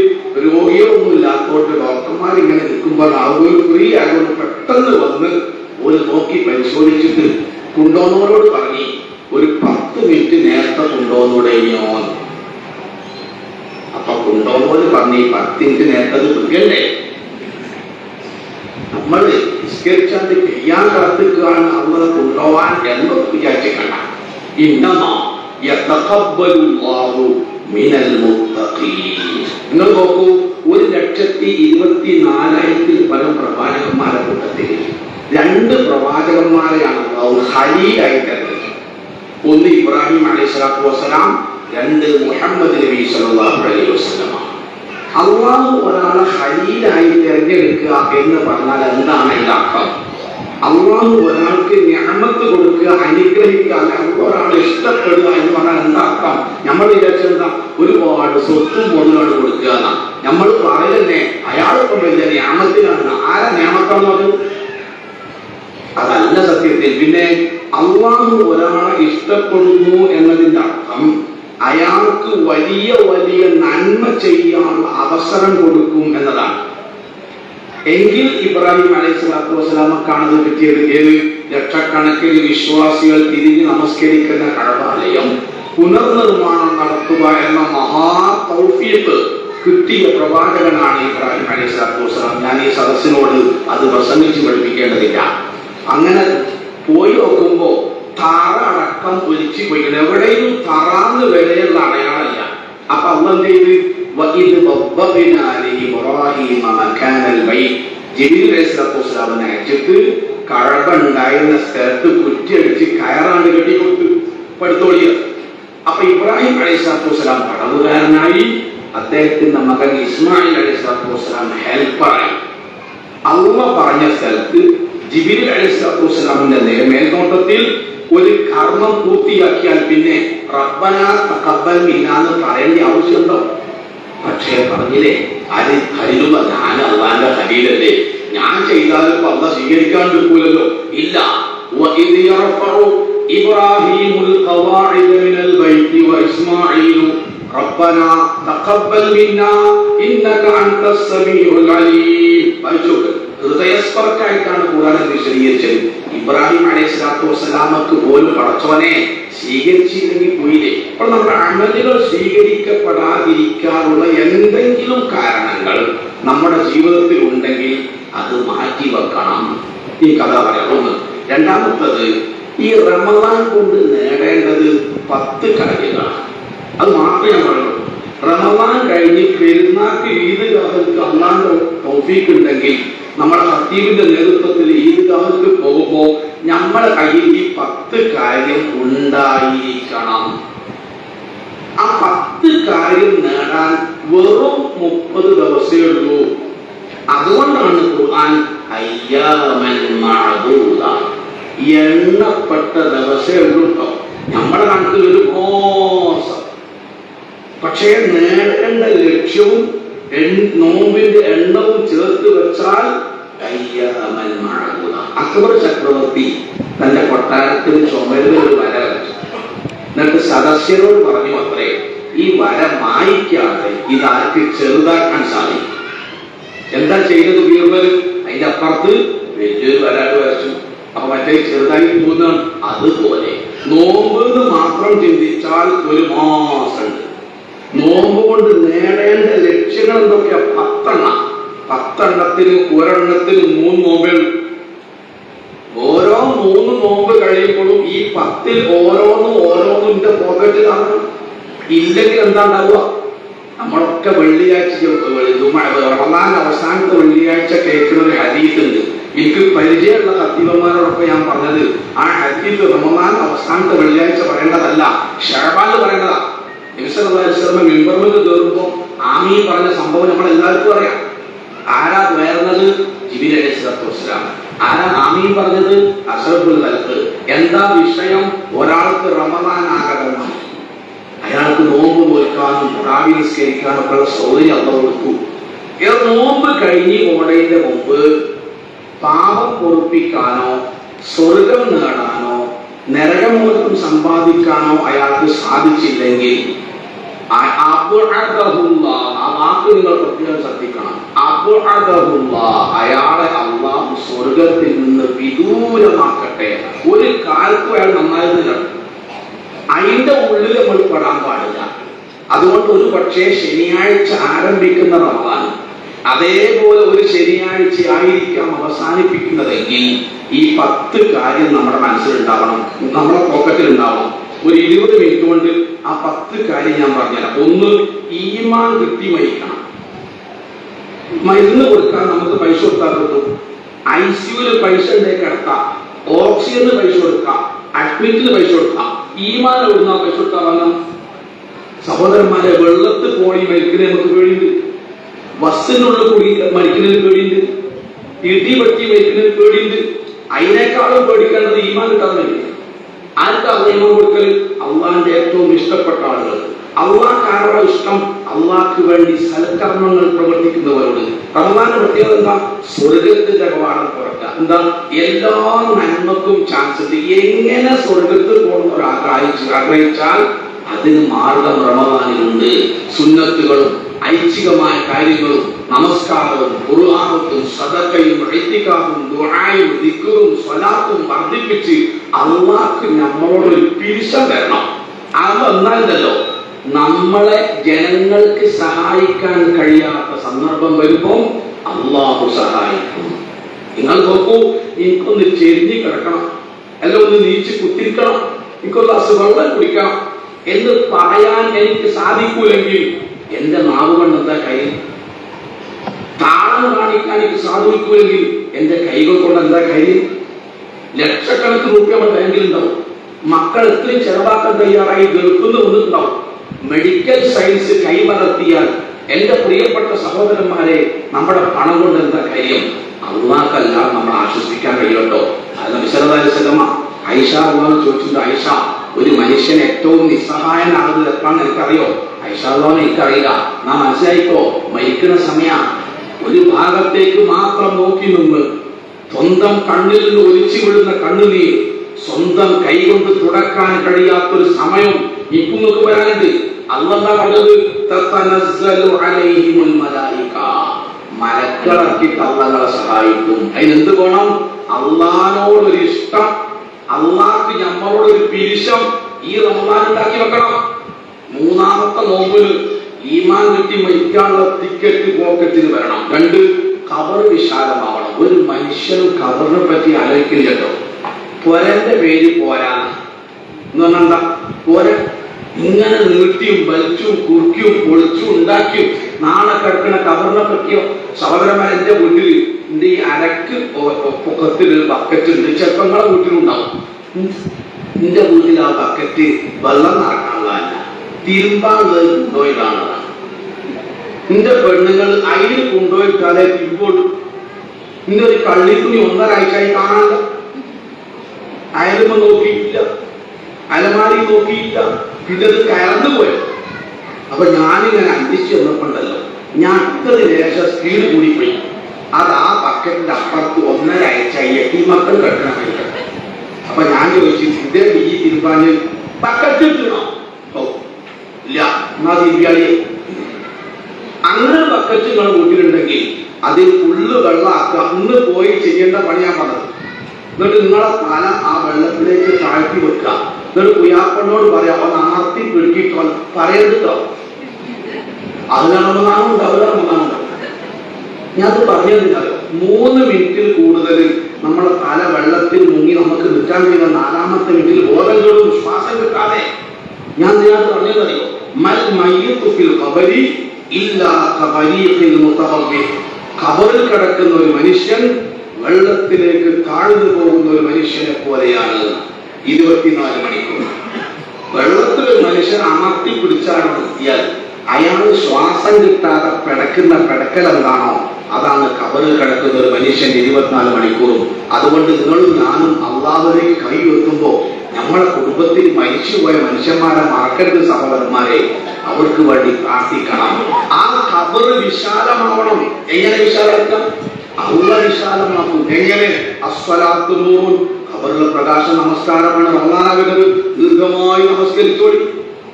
രോഗിയോ ഒന്നും ഇല്ലാത്തോട്ട് ഡോക്ടർമാർ ഇങ്ങനെ നിൽക്കുമ്പോൾ ആളുകൾ ഫ്രീ ആയതുകൊണ്ട് പെട്ടെന്ന് വന്ന് ഒരു നോക്കി പരിശോധിച്ചിട്ട് കൊണ്ടുവന്നവരോട് പറഞ്ഞ് ഒരു 10 മിനിറ്റ് നേരത്തെ കൊണ്ടുവന്നൂടെയോ. അപ്പൊ കൊണ്ടുവന്നവര് പറഞ്ഞ് 10 മിനിറ്റ് നേരത്തെ അത് പിടിക്കണ്ടേ? നമ്മൾ നിസ്കരിച്ചാണ്ട് ചെയ്യാൻ കാത്തിക്കുകയാണ് അവരെ കൊണ്ടുപോവാൻ എന്നൊക്കെ വിചാരിച്ചിക്കണ്ട. ഇന്നമാ യതഖബ്ബലുല്ലാഹു മിനൽ മുത്തഖീൻ. നിങ്ങൾ നോക്കൂ, 1,24,000 പരം പ്രവാചകന്മാരുടെ കൂട്ടത്തിൽ 2 പ്രവാചകന്മാരെയാണ് അല്ലാഹു ഖലീലായി തിരഞ്ഞെടുത്തത്. ഒന്ന് ഇബ്രാഹിം അലൈഹിസ്സലാത്തു വസ്സലാം, 2 മുഹമ്മദ് നബി സല്ലല്ലാഹു അലൈഹി വസല്ലം. അല്ലാഹു ഒരാളെ ഖലീലായി തിരഞ്ഞെടുക്കുക എന്ന് പറഞ്ഞാൽ എന്താണ് അതിന്റെ അർത്ഥം? അല്ലാഹു ഒരാൾക്ക് നിഅമത്ത് കൊടുക്കുക, അനുഗ്രഹിക്കുക, ഒരാളെ ഇഷ്ടപ്പെടുക എന്ന് പറഞ്ഞാൽ എന്താ അർത്ഥം? നമ്മൾ വിചാരിച്ചെന്താ ഒരുപാട് സ്വത്തും മുതലാണ് കൊടുക്കുക എന്നാ. നമ്മൾ പറയല്ലേ അയാളിപ്പം വലിയ നിഅമത്തിലാണ്. ആരാ നിഅമത്താന്ന് പറഞ്ഞു? അതല്ല സത്യത്തിൽ. പിന്നെ അല്ലാഹു ഒരാളെ ഇഷ്ടപ്പെടുന്നു എന്നതിന്റെ അർത്ഥം അയാൾക്ക് വലിയ വലിയ നന്മ ചെയ്യാനുള്ള അവസരം കൊടുക്കും എന്നതാണ്. എങ്കിൽ ഇബ്രാഹിം അലൈഹിസ്സലാത്തു വസ്സലാമക്കാണത് കിട്ടിയത്. ഏത്? ലക്ഷക്കണക്കിന് വിശ്വാസികൾ തിരിഞ്ഞ് നമസ്കരിക്കുന്ന കഅബാലയം പുനർനിർമ്മാണം നടത്തുക എന്ന മഹാ തൗഫീഖ് കിട്ടിയ പ്രവാചകനാണ് ഇബ്രാഹിം അലൈഹിസ്സലാത്തു വസ്സലാം. ഞാൻ ഈ സദസ്സിനോട് അത് പ്രസംഗിച്ച് പഠിപ്പിക്കേണ്ടതില്ല. അങ്ങനെ പോയി നോക്കുമ്പോ തറ അടക്കം ഒലിച്ചു പോയി. എവിടെയും തറാന്ന് വരെയുള്ള അടയാളമില്ല. അപ്പൊ അള്ളാഹ് എന്ത് ചെയ്ത് ജിബ്രീൽ അലൈഹിസ്സലാത്തു വസ്സലാമിനെ അയച്ചിട്ട് കഅബ ഉണ്ടായിരുന്ന സ്ഥലത്ത് കുറ്റിയടിച്ച് കയറാണ്ട് കെട്ടി കൊടുത്തു പടുത്തോളിയ. അപ്പൊ ഇബ്രാഹിം അലൈഹിസ്സലാത്തു വസ്സലാം തടവുകാരനായി, അദ്ദേഹത്തിന്റെ മകൻ ഇസ്മായിൽ അലൈഹിസ്സലാത്തു വസ്സലാം ഹെൽപ്പറായി. അള്ളാഹ് പറഞ്ഞ സ്ഥലത്ത് ജിബ്രീൽ അലൈഹിസ്സലാത്തു വസ്സലാമിന്റെ മേൽനോട്ടത്തിൽ ഒരു കർമ്മം പൂർത്തിയാക്കിയാൽ പിന്നെ റബ്ബനാ തഖബ്ബൽ മിന്നാ എന്ന് പറയേണ്ട ആവശ്യമുണ്ടോ? പക്ഷേ പറഞ്ഞില്ലേ, ഹരിലുള്ള ഞാൻ അള്ളാന്റെ ഹലീലല്ലേ, ഞാൻ ചെയ്താലും അള്ളാഹ് സ്വീകരിക്കാണ്ടിരിക്കൂലല്ലോ. ഇല്ല. ഇബ്രാഹിമുൽ ഖവാഇദ മിനൽ ബൈത്തി വഇസ്മാഈലു റബ്ബനാ തഖബ്ബൽ മിന്നാ ഇന്നക അൻതസ് സമീഉൽ അലീം. ഹൃദയസ്പർക്കായിട്ടാണ് ഖുർആൻ വിശദീകരിച്ചത്. ഇബ്രാഹിം അലൈഹിസ്സലാത്തു വസ്സലാമക്ക് പോലും പടച്ചവനെ സ്വീകരിച്ചില്ലെങ്കിൽ പോയില്ലേ. അപ്പോൾ നമ്മുടെ അമലുകൾ സ്വീകരിക്കപ്പെടാതിരിക്കാനുള്ള എന്തെങ്കിലും കാരണങ്ങൾ നമ്മുടെ ജീവിതത്തിൽ ഉണ്ടെങ്കിൽ അത് മാറ്റി വെക്കണം. ഈ കഥ പറയണം. രണ്ടാമത്തത്, ഈ റമദാൻ കൊണ്ട് നേടേണ്ടത് 10 കാര്യങ്ങളാണ്. അത് മാത്രമേ ഞാൻ പറയുള്ളൂ. റമദാൻ കഴിഞ്ഞ് പെരുന്നാൾക്ക് ഈദ്ഗാഹുക്ക് അല്ലാഹുവിന്റെ തൗഫീഖ് ഉണ്ടെങ്കിൽ നമ്മുടെ ഖത്തീബിന്റെ നേതൃത്വത്തിൽ ഈദ്ഗാഹുക്ക് പോകുമ്പോൾ നമ്മുടെ കയ്യിൽ ഈ 10 കാര്യം ഉണ്ടായിരിക്കണം. ആ 10 കാര്യം നേടാൻ വെറും 30 ദിവസമേ ഉള്ളൂ. അതുകൊണ്ടാണ് ഖുർആൻ അയ്യാമൻ മഅദൂദ, എണ്ണപ്പെട്ട ദിവസമേ ഉള്ളൂ കേട്ടോ. നമ്മുടെ കണക്കിൽ ഒരു മോശം. പക്ഷേ നേടേണ്ട ലക്ഷ്യവും നോമ്പിന്റെ എണ്ണവും ചേർത്ത് വെച്ചാൽ അക്ബർ ചക്രവർത്തി തന്റെ കൊട്ടാരത്തിന് ചുമരിൽ ഒരു വര വെച്ചു. എന്നിട്ട് സദസ്യരോട് പറഞ്ഞു, അത്രേ ഈ വര മായ്ക്കാതെ ഇതാർക്ക് ചെറുതാക്കാൻ സാധിക്കും. എന്താ ചെയ്തത് ബീർബൽ? അതിന്റെ അപ്പുറത്ത് വലിയൊരു വരാട്ട് വരച്ചു. അപ്പൊ മറ്റേ ചെറുതായി പോകുന്നതാണ്. അതുപോലെ നോമ്പ് മാത്രം ചിന്തിച്ചാൽ ഒരു മാസമുണ്ട്. നോമ്പ് കൊണ്ട് നേടേണ്ട ലക്ഷ്യങ്ങൾ എന്തൊക്കെയാ? 10 എണ്ണത്തിന് ഒരെണ്ണത്തിന് 3 നോമ്പുകൾ. ഓരോ 3 നോമ്പ് കഴിയുമ്പോഴും ഈ 10 ഓരോന്നും പോക്കറ്റിലാണ്. ഇല്ലെങ്കിൽ എന്താ ഉണ്ടാവുക? നമ്മളൊക്കെ വെള്ളിയാഴ്ച റമദാൻ അവസാനത്തെ വെള്ളിയാഴ്ച കേൾക്കുന്ന ഒരു ഹദീസ് ഉണ്ട്. എനിക്ക് പരിചയമുള്ള ഖത്തീബന്മാരോടൊപ്പം ഞാൻ പറഞ്ഞത്, ആ ഹദീസ് റമദാൻ അവസാനത്തെ വെള്ളിയാഴ്ച പറയേണ്ടതല്ല, ശഅബാനിൽ പറയേണ്ടതാ. മിമ്പറിൽ കയറുമ്പോ ആമീൻ പറഞ്ഞ സംഭവം നമ്മൾ എല്ലാവർക്കും അറിയാം. ആരാ വേർന്നത്? ജിബ്രീൽ അലൈഹിസ്സലാത്തു വസ്സലാം. ആരാ ആമീൻ പറഞ്ഞത്? അഷ്റഫുൽ ഖൽഖ്. എന്താ വിഷയം? ഒരാൾക്ക് റമദാൻ ആകണം, അയാൾക്ക് നോമ്പ് നോൽക്കാനും തറാവീഹ് നിസ്കരിക്കാനും ഒക്കെ സൗകര്യം അല്ലാഹു കൊടുത്തു. നോമ്പ് കഴിഞ്ഞ് പോണതിന്റെ മുമ്പ് പാപം പൊറുപ്പിക്കാനോ സ്വർഗം നേടാനോ നരകമോചനം സമ്പാദിക്കാനോ അയാൾക്ക് സാധിച്ചില്ലെങ്കിൽ ആ വാക്ക് നിങ്ങൾ പ്രത്യേകം ശ്രദ്ധിക്കണം. അയാളെ അല്ലാഹു സ്വർഗത്തിൽ നിന്ന് വിദൂരമാക്കട്ടെ. ഒരു കാലത്തും അയാൾ നന്നായിരുന്നില്ല. അതിന്റെ ഉള്ളിൽ നമ്മൾ പെടാൻ പാടില്ല. അതുകൊണ്ട് ഒരു പക്ഷേ ശനിയാഴ്ച ആരംഭിക്കുന്ന റമദാൻ അതേപോലെ ഒരു ശനിയാഴ്ച ആയിരിക്കാം അവസാനിപ്പിക്കുന്നതെങ്കിൽ ഈ 10 കാര്യം നമ്മുടെ മനസ്സിലുണ്ടാവണം, നമ്മുടെ പോക്കറ്റിൽ ഉണ്ടാവണം. ഒരു 20 മിനിറ്റ് കൊണ്ട് ആ 10 കാര്യം ഞാൻ പറഞ്ഞുതരാം. ഒന്ന്, ഈമാൻ കിട്ടി മരിക്കണം. മരുന്ന് കൊടുക്കാൻ നമുക്ക് പൈസ കൊടുത്താൽ കിട്ടും. ICUവിൽ പൈസ ഉണ്ടെങ്കിൽ കിടത്താം, ഓക്സിജന് പൈസ കൊടുക്കാം, അഡ്മിറ്റിന് പൈസ കൊടുക്കാം. ഈമാൻ എവിടുന്ന പൈസ കൊടുത്താൽ വാങ്ങാം? സഹോദരന്മാരെ, വെള്ളത്തിൽ പോയി മരിക്കുന്നതിന് നമുക്ക് പേടിയുണ്ട്, ബസ്സിനുള്ളിൽ കൂടി മരിക്കുന്നതിന് പേടിയുണ്ട്, ഇടിവെട്ടി മരിക്കുന്നതിന് പേടിയുണ്ട്. അതിനേക്കാളും പേടിക്കേണ്ടത് ഈമാൻ കിട്ടാൻ വേണ്ടി. ആർക്കാണ് ഈമാൻ കൊടുക്കൽ? അള്ളാഹിന്റെ ഏറ്റവും ഇഷ്ടപ്പെട്ട ആളുകൾ. അള്ളാഹ്ക്കാരുടെ ഇഷ്ടം അള്ളാഹ്ക്ക് വേണ്ടി സൽക്കർമ്മങ്ങൾ പ്രവർത്തിക്കുന്നവരോട്. റമദാന്റെ പ്രത്യേകത എന്താ? സ്വർഗത്തിന്റെ കവാടം തുറക്കുക. എന്താ? എല്ലാ നന്മക്കും ചാൻസ് ഉണ്ട്. എങ്ങനെ സ്വർഗത്തിൽ പോകുന്നവർ ആഗ്രഹിച്ചാൽ അതിന് മാർഗം റമദാനിലുണ്ട്. സുന്നത്തുകളും ഐച്ഛികമായ കാര്യങ്ങളും നമസ്കാരവും ഖുർആനും സദഖയും ഇഅ്തികാഫും ദുആയും ദിക്റും സ്വലാത്തും വർദ്ധിപ്പിച്ച് അള്ളാഹ്ക്ക് നമ്മളോട് ഒരു പിരിശം തരണം. അത് വന്നാലല്ലോ നമ്മളെ ജനങ്ങൾക്ക് സഹായിക്കാൻ കഴിയാത്ത സന്ദർഭം വരുമ്പോൾ അള്ളാഹു സഹായിക്കും. നിങ്ങൾ നോക്കൂ, എനിക്കൊന്ന് ചെരിഞ്ഞ് കിടക്കണം, അല്ല ഒന്ന് നീച്ച് കുത്തിരിക്കണം, എനിക്കൊരു ഗ്ലാസ് വെള്ളം കുടിക്കണം എന്ന് പറയാൻ എനിക്ക് സാധിക്കൂലെങ്കിൽ എന്റെ നാവ് കൊണ്ട് എന്താ കാര്യം? താളം കാണിക്കാൻ എനിക്ക് സാധിക്കൂലെങ്കിൽ എന്റെ കൈകൾ കൊണ്ട് എന്താ കാര്യം? ലക്ഷക്കണക്കിന് രൂപ നമ്മുടെ ബാങ്കിലുണ്ടാവും. മക്കൾ എത്രയും ചെലവാക്കാൻ തയ്യാറായി ഗൾഫിൽ വന്നിട്ടുണ്ടാവും. മെഡിക്കൽ സയൻസ് കൈമലർത്തിയാൽ എന്റെ പ്രിയപ്പെട്ട സഹോദരന്മാരെ, നമ്മുടെ പണം കൊണ്ട് എന്താ കാര്യം? അള്ളാഹ്ക്കല്ല നമ്മൾ ആശ്വസിക്കാൻ കഴിയുമല്ലോ. അത് വിശദമായ ഐഷ അള്ളാഹ് ചോദിച്ചിട്ടുണ്ട്, ഐഷ, ഒരു മനുഷ്യൻ ഏറ്റവും നിസ്സഹായനാകുന്നത് എപ്പോഴാണ് എനിക്കറിയോ? ഐഷ അള്ളാഹ് എനിക്കറിയില്ല. നാം മനസ്സിലായിക്കോ, മരിക്കുന്ന സമയം ഒരു ഭാഗത്തേക്ക് മാത്രം നോക്കി നിന്ന് സ്വന്തം കണ്ണിൽ നിന്ന് ഒലിച്ചു വിടുന്ന കണ്ണുനീർ സ്വന്തം കൈകൊണ്ട് തുടക്കാൻ കഴിയാത്തൊരു സമയം നിങ്ങൾക്ക് വരാനുണ്ട്. അല്ലാഹ് പറഞ്ഞത് മലക്കളക്കി തള്ളങ്ങളെ സഹായിക്കും. അതിനെന്ത് വേണം? അള്ളാഹിനോടൊരു ഇഷ്ടം, അള്ളാഹ്ക്ക് നമ്മളോടൊരു പിരിശം ഈ റമദാൻ ഉണ്ടാക്കി വെക്കണം. മൂന്നാമത്തെ നോമ്പിന് ഈമാൻ കിട്ടി മരിക്കാനുള്ള ടിക്കറ്റ് പോക്കറ്റിന് വരണം. 2, ഖബർ വിശാലമാവണം. ഒരു മനുഷ്യനും ഖബറിനെ പറ്റി ആലോചിക്കില്ലല്ലോ. പൊരന്റെ പേര് പോരാ എന്ന് പറഞ്ഞാൽ എന്താ? പോര ഇങ്ങനെ നീട്ടിയും വലിച്ചും കുറുക്കിയും പൊളിച്ചും ഉണ്ടാക്കിയും നാളെ കിടക്കുന്ന ഖബറിനെ പറ്റിയോ? സഹോദരന്മാർ, എന്റെ വീട്ടിൽ എന്റെ ഈ അരക്ക് പൊക്കത്തിലൊരു ബക്കറ്റ് ഉണ്ട്. ചെറുപ്പങ്ങളെ വീട്ടിലുണ്ടാവും. എന്റെ വീട്ടിൽ ആ ബക്കറ്റ് വെള്ളം നടക്കാനുള്ളതല്ല, തിരുമ്പാനുള്ളത് കൊണ്ടുപോയിട്ടാണ്. എന്റെ പെണ്ണുങ്ങൾ അതിൽ കൊണ്ടുപോയിട്ടാലേ തിരുമ്പോട്ടു. എന്റെ ഒരു കള്ളിക്കുഞ്ഞി 1.5 ആഴ്ചയായി കാണാനില്ല. അയലുമ്പോ നോക്കിയില്ല, അലമാരി നോക്കിയില്ല, പിന്നെ അത് കയർന്നു പോയോ. അപ്പൊ ഞാനിങ്ങനെ അന്വേഷിച്ച് വന്നപ്പോണ്ടല്ലോ, ഞാൻ അടുത്തത് ലേശം സ്പീഡ് കൂടിപ്പോയി. അത് ആ ബക്കറ്റിന്റെ അപ്പുറത്ത് 1.5 ആഴ്ചയായി ഈ മക്കൾ കെട്ടണം കഴിക്കട്ടെ. അപ്പൊ ഞാൻ ചോദിച്ചു, ഇതേ ഈ തിരുമ്പാന് ബക്കറ്റ് ഇട്ടണോ? ഓ ഇല്ല, എന്നാ തിരുമ്പിയാളിയെ. അങ്ങനെ ബക്കറ്റ് നിങ്ങൾ വീട്ടിലുണ്ടെങ്കിൽ അതിൽ ഫുള്ള് വെള്ളമാക്കുക. ഇന്ന് പോയി ചെയ്യേണ്ട പണി ഞാൻ പറഞ്ഞത്. എന്നിട്ട് നിങ്ങളെ തല ആ വെള്ളത്തിലേക്ക് താഴ്ത്തി വെക്കുക. എന്നിട്ട് കുയാപ്പനോട് പറയാം, അവൻ ആർത്തി പിടിക്കിട്ടോ പറയരുതോ. അതിനാണെന്നാണുണ്ട്, അവരാണെന്നാണുണ്ട്. ഞാൻ അത് പറഞ്ഞതിനറിയോ, 3 മിനിറ്റിൽ കൂടുതൽ നമ്മളെ തല വെള്ളത്തിൽ മുങ്ങി നമുക്ക് നിൽക്കാൻ കഴിയുന്ന 4ാമത്തെ മിനിറ്റിൽ ബോധം കേടും ശ്വാസം കിട്ടാതെ ഞാൻ ഇതിനകത്ത് പറഞ്ഞതറിയോ, ഖബറിൽ കിടക്കുന്ന ഒരു മനുഷ്യൻ വെള്ളത്തിലേക്ക് താഴ്ന്നു പോകുന്ന ഒരു മനുഷ്യനെ പോലെയാണ്. 24 മണിക്കൂർ വെള്ളത്തിൽ ഒരു മനുഷ്യൻ അമർത്തി പിടിച്ചാണ് നിർത്തിയാൽ അയാൾ ശ്വാസം കിട്ടാതെ പിടക്കുന്ന പിടക്കൽ എന്താണോ അതാണ് ഖബറിൽ കിടക്കുന്ന ഒരു മനുഷ്യൻ 24 മണിക്കൂറും. അതുകൊണ്ട് നിങ്ങളും ഞാനും അള്ളാഹുവിലേക്ക് കൈ വെക്കുമ്പോൾ നമ്മളെ കുടുംബത്തിൽ മരിച്ചുപോയ മനുഷ്യന്മാരെ മറക്കരുത് സഹോദരന്മാരെ. അവർക്ക് വേണ്ടി പ്രാർത്ഥിക്കണം. ആ ഖബർ വിശാലമാവണം. എങ്ങനെ വിശാലാക്കാം? അള്ളാഹ് വിശാലമാക്കും. എങ്ങനെ? അസ്സലാത്തു നൂറുൻ, ഖബറിലെ പ്രകാശം നമസ്കാരമാണ്. റമദാനാകുന്നത് ദീർഘമായി നമസ്കരിച്ചോളി.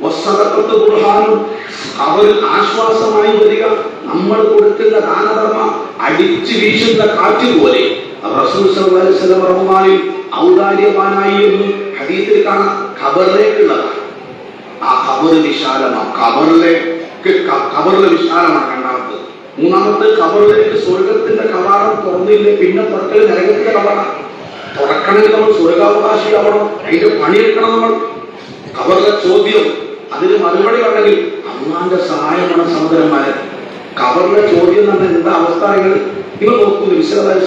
വസ്സദഖത്തു ബുർഹാനുൻ, അവരിൽ ആശ്വാസമായി വരിക. നമ്മൾ കൊടുക്കുന്ന ദാനധർമ്മ അടിച്ചു വീശുന്ന കാറ്റ് പോലെ റസൂൽ സല്ലല്ലാഹു അലൈഹി വസല്ലം റമദാനിൽ ഔദാര്യവാനായി എന്ന് ഹദീസിൽ കാണാം. ഖബറിലേക്കുള്ളതാണ്. ആ ഖബർ വിശാലമാണ്. ഖബറിലെ വിശാലമാണ് 2ാമത്. 3ാമത്തെ ഖബറിലേക്ക് സ്വർഗത്തിന്റെ കവാടം തുറന്നില്ലേ പിന്നെ തുറക്കൽ നരകത്തിന്റെ കവാടം. തുറക്കണമെങ്കിൽ നമ്മൾ സ്വർഗാവകാശിയാവണം, അതിന്റെ പണിയെടുക്കണം നമ്മൾ. ഖബറിലെ ചോദ്യം, അതിന് മറുപടി ഉണ്ടെങ്കിൽ അള്ളാന്റെ സഹായമാണ് സഹോദരന്മാരെ. ഖബറിലെ ചോദ്യം എന്ന് പറഞ്ഞാൽ എന്താ അവസ്ഥ? നിങ്ങൾ നോക്കൂ, വിശദമായി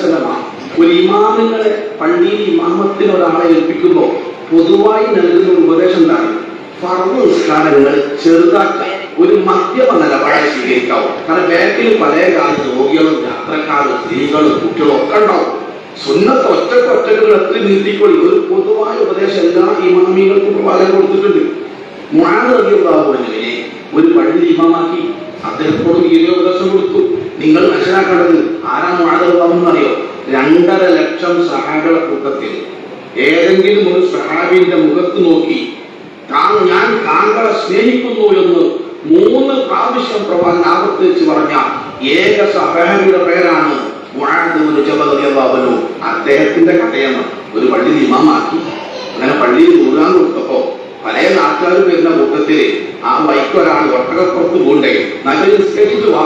ഒരു ഇമാമിങ്ങളെ പള്ളിയിൽ ഇമാമത്തിന് ഒരാളെ ഏൽപ്പിക്കുമ്പോൾ പൊതുവായി നൽകുന്ന ഒരു ഉപദേശം എന്താണ്? ഫർദ് നിസ്കാരങ്ങൾ ചെറുതാക്കാൻ ഒരു മധ്യമ നിലപാട് സ്വീകരിക്കാവൂ. കാരണം ബാക്കിൽ പല കാലത്ത് രോഗികളും യാത്രക്കാരും സ്ത്രീകളും കുട്ടികളും ഒക്കെ ഉണ്ടാവും. സുന്നത്ത് ഒറ്റക്കൊറ്റകൾ എത്ര നീട്ടിക്കൊള്ളി. ഒരു പൊതുവായ ഉപദേശം എല്ലാ ഇമാമികൾക്കും വളരെ കൊടുത്തിട്ടുണ്ട്. മുആദ് റളിയല്ലാഹു അൻഹുവിനെ ഒരു പള്ളി ഇമാമാക്കി അദ്ദേഹത്തോട് ഈ ഉപദേശം കൊടുത്തു. നിങ്ങൾ മനസ്സിലാക്കേണ്ടത് ആരാണ് മുആദ് റളിയല്ലാഹു അൻഹു അറിയോ? 2.5 ലക്ഷം സഹാബികളുടെ കൂട്ടത്തിൽ ഏതെങ്കിലും ഒരു സഹാബിന്റെ മുഖത്ത് നോക്കി ഞാൻ താങ്കളെ സ്നേഹിക്കുന്നു എന്ന് 3 പ്രാവശ്യം പ്രവാചകൻ ആവർത്തിച്ച് പറഞ്ഞ ഏക സഹാബിയുടെ പേരാണ് മുആദ് ഇബ്നു ജബൽ റളിയല്ലാഹു അൻഹു. അദ്ദേഹത്തിന്റെ കഥയാണ് ഒരു പള്ളിയിൽ ഇമാമാക്കി. അങ്ങനെ പള്ളിയിൽ ഖുർആൻ കൊടുത്തപ്പോ പല നാട്ടുകാർ വരുന്ന കൂട്ടത്തില് ആ വൈക്കൊരാൾ ഒട്ടകപ്പുറത്ത് പോണ്ടേ നല്ല നിസ്കരിച്ചിട്ട് വാ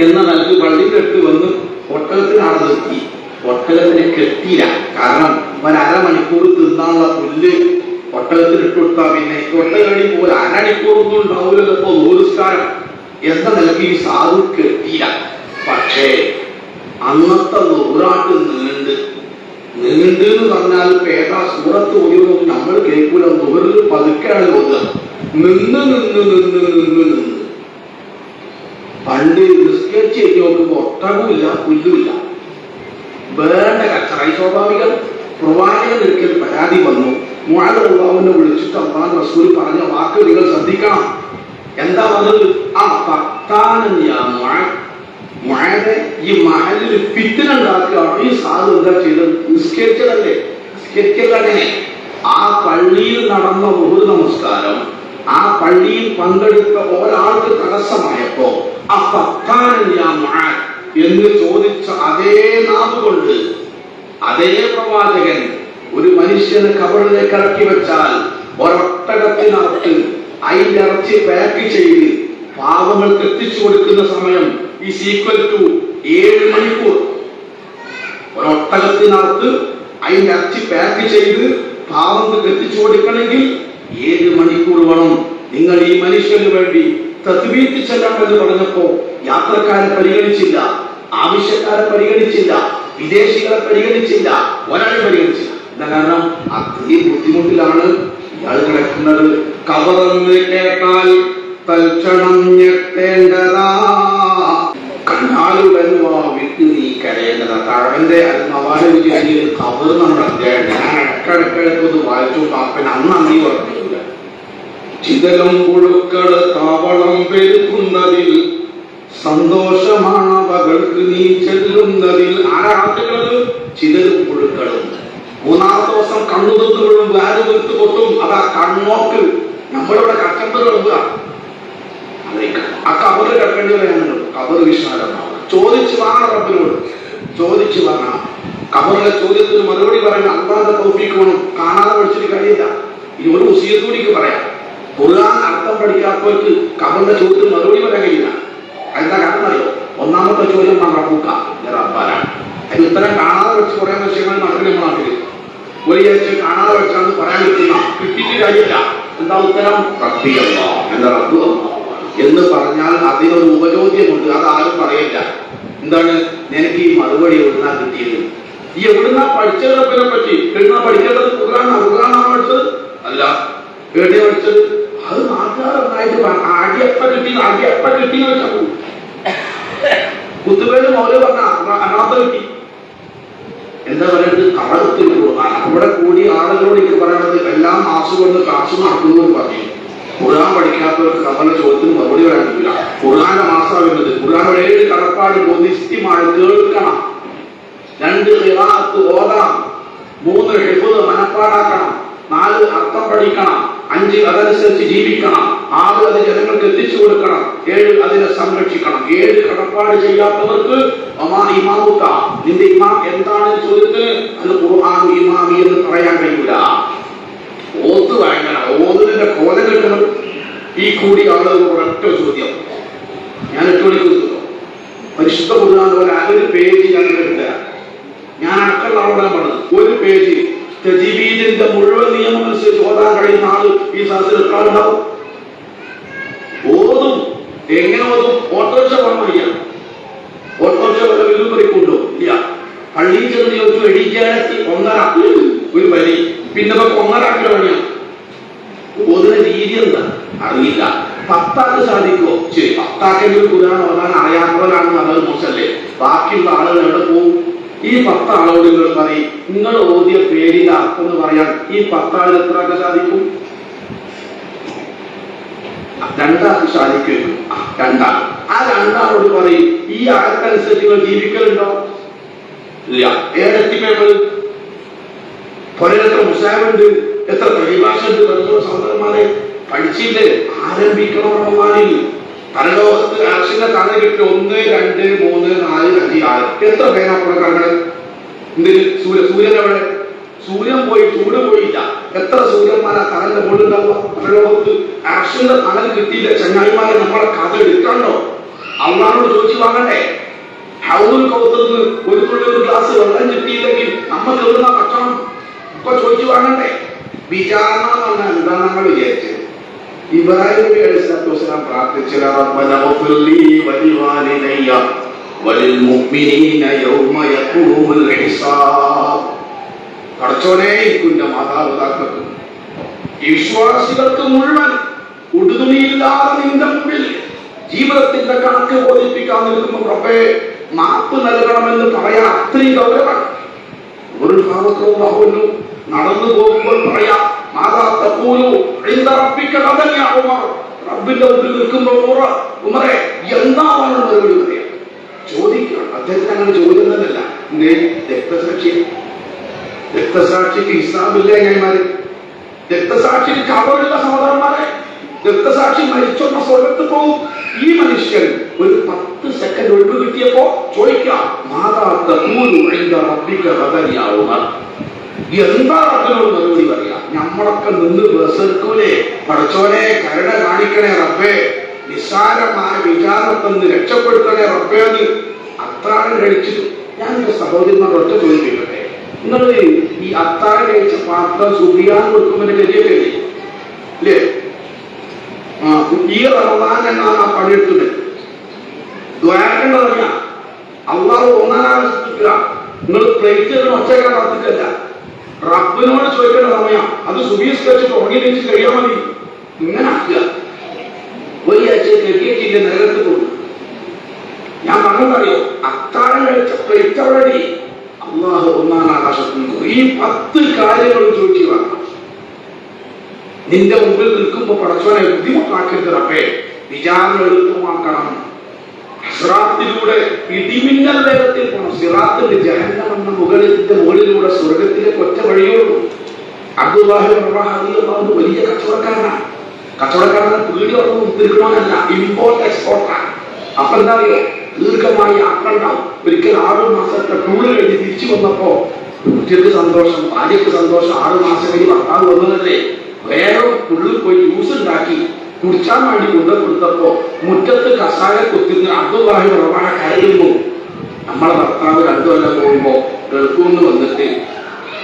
എന്ന നിലക്ക് പള്ളിയുടെ അടുത്ത് വന്ന് ഒട്ടകത്തിനാണ് നിർത്തി. ഒട്ടകത്തിനെ കെട്ടിയില്ല. കാരണം ഒരമണിക്കൂർ തിന്നാനുള്ള പുല്ല് ഒട്ടകത്തിന് ഇട്ടുകൊടുത്താ പിന്നെ ഒട്ടകടി പോലെ അരമണിക്കൂറൊന്നും ഉണ്ടാവില്ലല്ലോ ഇപ്പൊ നൂറുസ്കാരം എന്ന നിലക്ക് ഈ സാധു കെട്ടിയില്ല. പക്ഷേ അന്നത്തെ നൂറാട്ട് നീണ്ട് എന്ന് പറഞ്ഞാൽ പേട്ട സൂറത്ത് ഓടിയൊന്നും നമ്മൾ കേൾക്കൂല. നൂറിൽ പതുക്കെയാണ് ഓതുക. നിന്ന് നിന്ന് നിന്ന് നിന്ന് നിന്ന് പണ്ട് നിസ്കരിച്ച് നോക്കുമ്പോ ഒട്ടകവുമില്ല പുല്ലുമില്ല. വേണ്ട കച്ചറായി സ്വാഭാവികം. പ്രവാചകൻ ഒരിക്കൽ പരാതി വന്നു. മുആദ് റളിയല്ലാഹുവിനെ വിളിച്ചിട്ട് അല്ലാഹു റസൂൽ പറഞ്ഞ വാക്ക് നിങ്ങൾ ശ്രദ്ധിക്കണം. എന്താ പറഞ്ഞത്? ആ ഫത്താനൻ യാ മുആദ്, ഈ മഹലിൽ ഫിത്ന ഉണ്ടാക്കുകയാണ്. ഈ സാധു എന്താ ചെയ്തത്? നിസ്കരിച്ചതല്ലേ? നിസ്കരിക്കലങ്ങനെ. ആ പള്ളിയിൽ നടന്ന ഒരു നമസ്കാരം ആ പള്ളിയിൽ പങ്കെടുത്ത ഒരാൾക്ക് തടസ്സമായപ്പോ ആ ഫത്താനൻ യാ മുആദ് എന്ന് ചോദിച്ച അതേ നാവുകൊണ്ട് അതേ പ്രവാചകൻ ഒരു മനുഷ്യന് കബറിലേക്ക് ഇറക്കി വെച്ചാൽ ഒരൊട്ടകത്തിനകത്ത് അതിന്റെ ഇറച്ചി പാക്ക് ചെയ്ത് പാവങ്ങൾക്ക് എത്തിച്ചു കൊടുക്കുന്ന സമയം ഈസ് ഈക്വൽ ടു 7 മണിക്കൂർ. ഒരൊട്ടകത്തിനകത്ത് അതിന്റെ ഇറച്ചി പാക്ക് ചെയ്ത് പാവങ്ങൾക്ക് എത്തിച്ചു കൊടുക്കണമെങ്കിൽ 7 മണിക്കൂർ വേണം. നിങ്ങൾ ഈ മനുഷ്യന് വേണ്ടി തസ്ബീഹ് ചെല്ലണമെന്ന് പറഞ്ഞപ്പോ യാത്രക്കാരെ പരിഗണിച്ചില്ല, ആവശ്യക്കാരെ പരിഗണിച്ചില്ല, വിദേശികളെ പരിഗണിച്ചില്ല, ഒരാളെ പരിഗണിച്ചില്ല. എന്താ കാരണം? അത്രയും ബുദ്ധിമുട്ടിലാണ് ഇയാൾ കിടക്കുന്നത്. കബറെന്ന് കേട്ടാൽ തൽക്ഷണം ഞെട്ടേണ്ടതാ, കണ്ണാലുടനുവാ വിട്ട് നീ കരയേണ്ടതാ. തഴവന്റെ നവാല വിജയിൽ കബർ നമ്മുടെ അധ്യായം ഞാൻ ഇടക്കിടക്കിടക്കൊന്ന് വായിച്ചു. പാപ്പൻ അന്ന് നീ പറഞ്ഞില്ല. ചിതലും പുഴുക്കള് താവളം പെരുക്കുന്നതിൽ സന്തോഷമാണവകൾക്ക് നീ ചെല്ലുന്നതിൽ. ആരാട്ടുള്ളത്? ചിതലും പുഴുക്കളും. 3-ാമത്തെ ദിവസം കണ്ണു തൊട്ടുകൊള്ളും, വാല് വീർത്ത് പൊട്ടും. അതാ കണ്ണോക്ക്. നമ്മളിവിടെ കച്ചമ്പ് കളമ്പുക. ആ കബറ് കിടക്കേണ്ടി വരാനുണ്ട്. കബറ് വിശാലമാണ്. ചോദിച്ചു വാങ്ങണം, റബ്ബിനോട് ചോദിച്ചു വാങ്ങണം. കബറിലെ ചോദ്യത്തിന് മറുപടി പറയാൻ അല്ലാതെ തൗഫീഖ് വേണം. കാണാതെ പഠിച്ചിട്ട് കഴിയില്ല. ഇനി ഒരു വസിയത്ത് കൂടി പറയാം. ഖുർആൻ അർത്ഥം പഠിക്കാത്തവർക്ക് കബറിന്റെ ചോദ്യത്തിന് മറുപടി പറയാൻ കഴിയില്ല. എന്താ കാരണം അറിയോ? 1-ാമത്തെ ചോദ്യം റബ്ബുക റബ്ബാനാണ്. അതിന് ഉത്തരം കാണാതെ വെച്ച് കുറെ വിഷയങ്ങൾ നടക്കുന്ന നമ്മുടെ നാട്ടിൽ ഒരു ചേച്ചി കാണാതെ വെച്ചാന്ന് പറയാൻ പറ്റുന്ന കിട്ടിയിട്ട് കഴിയില്ല. എന്താ ഉത്തരം? റബ്ബിയല്ല, എന്താ റബ്ബ് എന്ന് പറഞ്ഞാൽ അതിനൊരു ഉപചോദ്യമുണ്ട്. അത് ആരും പറയില്ല. എന്താണ്? നിനക്ക് ഈ മറുപടി എവിടുന്നാ കിട്ടിയത്? ഈ എവിടുന്നാ പഠിച്ചത്? റബ്ബിനെ പറ്റി എവിടുന്നാ പഠിക്കേണ്ടത്? ഖുർആനാണോ പഠിച്ചത്? അല്ല. എവിടെയാ പഠിച്ചത്? അത് നാട്ടുകാരൊന്നായിട്ട് അടിയപ്പ കിട്ടി വെച്ചാൽ കുത്തുപേര് മൗല പറഞ്ഞ അനാഥ കിട്ടി. എന്താ പറയുന്നത്? കടത്തിൽ അവിടെ കൂടി ആളുകളോട് എനിക്ക് പറയണത് എല്ലാം ആസുകൊണ്ട് കാശ് നടക്കുന്നു പറഞ്ഞു. ഖുർആൻ പഠിക്കാത്തവർക്ക് കബറിന്റെ ചോദ്യത്തിന് മറുപടി പറയാൻ പറ്റില്ല. ഖുർആന്റെ മാസം വരുന്നത് ഖുർആൻ 7 കടപ്പാട് നിശ്ചയമാണ്. കേൾക്കണം. 2 ഖിറാഅത്ത് ഓതാം. 3 ഹിഫ്ള് മനപ്പാടാക്കണം. 4 അർത്ഥം പഠിക്കണം. 5 അതനുസരിച്ച് ജീവിക്കണം. 6 അത് ജനങ്ങൾക്ക് എത്തിച്ചു കൊടുക്കണം. 7 അതിനെ സംരക്ഷിക്കണം. 7 കടപ്പാട് ചെയ്യാത്തവർക്ക് ഇമാമുക്ക, നിന്റെ ഇമാം എന്താണ് ചോദ്യത്തിന് അത് ഖുർആൻ ഇമാമി എന്ന് പറയാൻ കഴിയില്ല. ഓത്ത് വാങ്ങണം. ഓതിന്റെ കോല കിട്ടണം. ഈ കൂടി ആളുകൾ ഒരൊറ്റ ചോദ്യം ഞാൻ 8 മണിക്ക് പരിശുദ്ധ ഖുർആൻ പോലെ 1 പേജ് ഞാൻ എടുക്കുക. ഞാൻ അടക്കമുള്ള ആളോടാണ് പറഞ്ഞത്. 1 പേജ് തജ്വീദിന്റെ മുഴുവൻ നിയമം അനുസരിച്ച് ഓതാൻ കഴിയുന്ന ആള് ഈ സദസ്സിൽ ഉണ്ടാവും. ഓതും. എങ്ങനെ ഓതും? ഓട്ടോറിക്ഷ പറഞ്ഞ ഓട്ടോറിക്ഷ വല്ല വില്ലും പറിക്കുണ്ടോ? ഇല്ല. പള്ളിയിൽ ചെന്ന് ചോദിച്ചു എടിക്കാനെത്തി 1.5 ഒരു പനി, പിന്നെ 1.5 പണിയാണ്. ഓതുന്ന രീതി എന്താ അറിയില്ല. 10 സാധിക്കുമോ? ശരി, 10 ഖുർആൻ ഓതാൻ അറിയാത്തവരാണെന്ന് അത് മോശമല്ലേ? ബാക്കിയുള്ള ആളുകൾ എവിടെ പോകും? ഈ 10 ആളോട് നിങ്ങൾ പറയും, നിങ്ങൾ ഓതിയ പേരിന്റെ അർത്ഥം എന്ന് പറയാൻ ഈ 10 ആളിൽ എത്രയൊക്കെ സാധിക്കും? 2 ആൾക്ക് സാധിക്കും. 2 ആൾ. ആ 2 ആളോട് പറയും, ഈ ആൾക്കനുസരിച്ച് നിങ്ങൾ ജീവിക്കലുണ്ടോ? ഇല്ല. ഏതെത്തിപ്പേപ്പർ എത്ര മുസാബുണ്ട്, എത്ര പരിഭാഷ ഉണ്ട്? സഹോദരന്മാരെ പഠിച്ചില്ലേ? ആരംഭിക്കണം. റമദാനിൽ പരലോകത്ത് അർശിന്റെ തല കിട്ടി 1, 2, 3, 4, 5, 6 എത്ര പേരാ കൊടുക്കാൻ? എന്തിന്? സൂര്യൻ എവിടെ? സൂര്യൻ പോയി, ചൂട് പോയില്ല. എത്ര സൂര്യന്മാരാ തലന്റെ മുകളിലുണ്ടാവുക? പരലോകത്ത് ആക്ഷന്റെ തലൽ കിട്ടിയില്ല ചങ്ങായിമാരെ നമ്മളെ കഥ എടുക്കാണ്ടോ? അള്ളാഹോട് ചോദിച്ചു വാങ്ങണ്ടേ? ഹൗദുൽ കൗസറിന് ഒരു തുള്ളി ഒരു ഗ്ലാസ് വെള്ളം കിട്ടിയില്ലെങ്കിൽ നമ്മൾ എവിടുന്ന ഭക്ഷണം ഇപ്പൊ ചോദിച്ചു വാങ്ങണ്ടേ? വിചാരണ എന്ന് പറഞ്ഞാൽ എന്താ നമ്മൾ വിചാരിച്ചത്? ഇബ്രാഹിം നബി അലൈഹിസ്സലാത്തു വസ്സലാം പ്രാർത്ഥിച്ചത് റബ്ബനാ ഗ്ഫിർലി വലിവാലിദയ്യ വലിൽമുഅ്മിനീന യൗമ യഖൂമുൽ ഹിസാബ്. പടച്ചോനെ, എനിക്കുന്റെ മാതാപിതാക്കൾക്കും ഈ വിശ്വാസികൾക്ക് മുഴുവൻ ഉടുതുണിയില്ലാതെ നിന്റെ മുമ്പിൽ ജീവിതത്തിന്റെ കണക്ക് ബോധിപ്പിക്കാൻ നിൽക്കുമ്പോൾ റബ്ബേ മാപ്പ് നൽകണമെന്ന് പറയാൻ അത്രയും ഗൗരവമാണ്. ഒരു ഭാഗത്തുള്ളു നടന്നു പോകുമ്പോൾ പറയാം റബ്ബിന്റെ മുമ്പിൽ നിൽക്കുമ്പോൾ ഉമറെ എന്താണ് മറുപടി പറയാം? ചോദിക്കണം. അദ്ദേഹത്തിന് അങ്ങനെ ചോദിക്കുന്നതല്ല. രക്തസാക്ഷിക്ക് ഹിസാബില്ല ഞാന്മാര്, രക്തസാക്ഷിക്ക് കബറില്ല സഹോദരന്മാരെ. രക്തസാക്ഷി മരിച്ചൊന്ന സ്വർഗത്ത് പോകും. ഈ മനുഷ്യൻ ഒരു 10 സെക്കൻഡ് ഒഴിവ് കിട്ടിയപ്പോ ചോദിക്കാം എന്താ അതിനോട് മറുപടി പറയാം? നമ്മളൊക്കെ നിന്ന് ബസർക്കൂലേ? പടച്ചോനെ കരുണ കാണിക്കണേ റബ്ബേ, നിസ്സാരമായ വിചാരത്തൊന്ന് രക്ഷപ്പെടുത്തണേ റബ്ബേ എന്ന് അത്താഴം കഴിച്ചിട്ട് ഞാൻ എന്റെ സഹോദരന്മാർ ഒറ്റ ചോദിക്കട്ടെ, നിങ്ങൾ ഈ അത്താഴം കഴിച്ച പാത്രം സുബിയാൻ കൊടുക്കുമ്പോൾ ഗതിയൊക്കെ ഇല്ലേ? ഈ റമദാൻ എന്നാണ് ആ പണിയെടുത്തത്. ദ്വാരക്കേണ്ടതല്ല, അള്ളാഹു ഒന്നാനാവശ്യത്തില്ല. നിങ്ങൾ പ്ലേറ്റ് ഒച്ചയ്ക്കാൻ നടത്തിട്ടല്ല, റബ്ബിനോട് ചോദിക്കേണ്ട സമയം. അത് സുബീസ്കരിച്ചിട്ട് ഉറങ്ങി വെച്ച് കഴിയാൻ മതി. ഇങ്ങനെ ആക്കുക. ഒരാഴ്ച കെട്ടിയിട്ടില്ല, നരകത്ത് പോകും. ഞാൻ പറഞ്ഞതറിയോ? അത്താഴം കഴിച്ച പ്ലേറ്റ് അവിടെ അള്ളാഹു ഒന്നാം ആകാശത്തിൽ ഈ 10 കാര്യങ്ങൾ ചോദിച്ചു വേണം. നിന്റെ മുമ്പിൽ നിൽക്കുമ്പോ പടച്ചോനെ ബുദ്ധിമുട്ടാക്കരുത് റബ്ബേ, വിചാരണ എളുപ്പമാക്കണം. സിറാത്തിലൂടെ ഇടിമിന്നൽ വേഗത്തിൽ പോകണം. സിറാത്തിന്റെ ജഹന്നം എന്ന മുകളിലൂടെ സ്വർഗത്തിലേക്ക് ഒറ്റ വഴിയുള്ളൂ. അബ്ദുല്ലാഹി റളിയല്ലാഹു വലിയ കച്ചവടക്കാരനാണ്. കച്ചവടക്കാരനെ പീടി ഉറപ്പ് തീർക്കണമെന്നല്ല, ഇമ്പോർട്ട് എക്സ്പോർട്ടാണ്. അപ്പൊ എന്താ അറിയോ? ദീർഘമായി യാത്ര ഉണ്ടാവും. ഒരിക്കൽ 6 മാസത്തെ ടൂറ് കഴിഞ്ഞ് തിരിച്ചു വന്നപ്പോ കുട്ടികൾക്ക് സന്തോഷം, ഭാര്യക്ക് സന്തോഷം. 6 മാസം കഴിഞ്ഞ് ഭർത്താവ് വന്നതല്ലേ, വേറെ ഉള്ളിൽ പോയി ജ്യൂസ് ഉണ്ടാക്കി കുടിച്ചാൻ വേണ്ടി കൊണ്ടുകൊടുത്തപ്പോ മുറ്റത്ത് കസായ കുത്തിരുന്ന് അബ്ദുല്ലാഹി റളിയല്ലാഹു അൻഹു കരയുന്നു. നമ്മളെ ഭർത്താവ് 2 കൊല്ലം പോകുമ്പോ ഗൾഫിന്ന് വന്നിട്ട്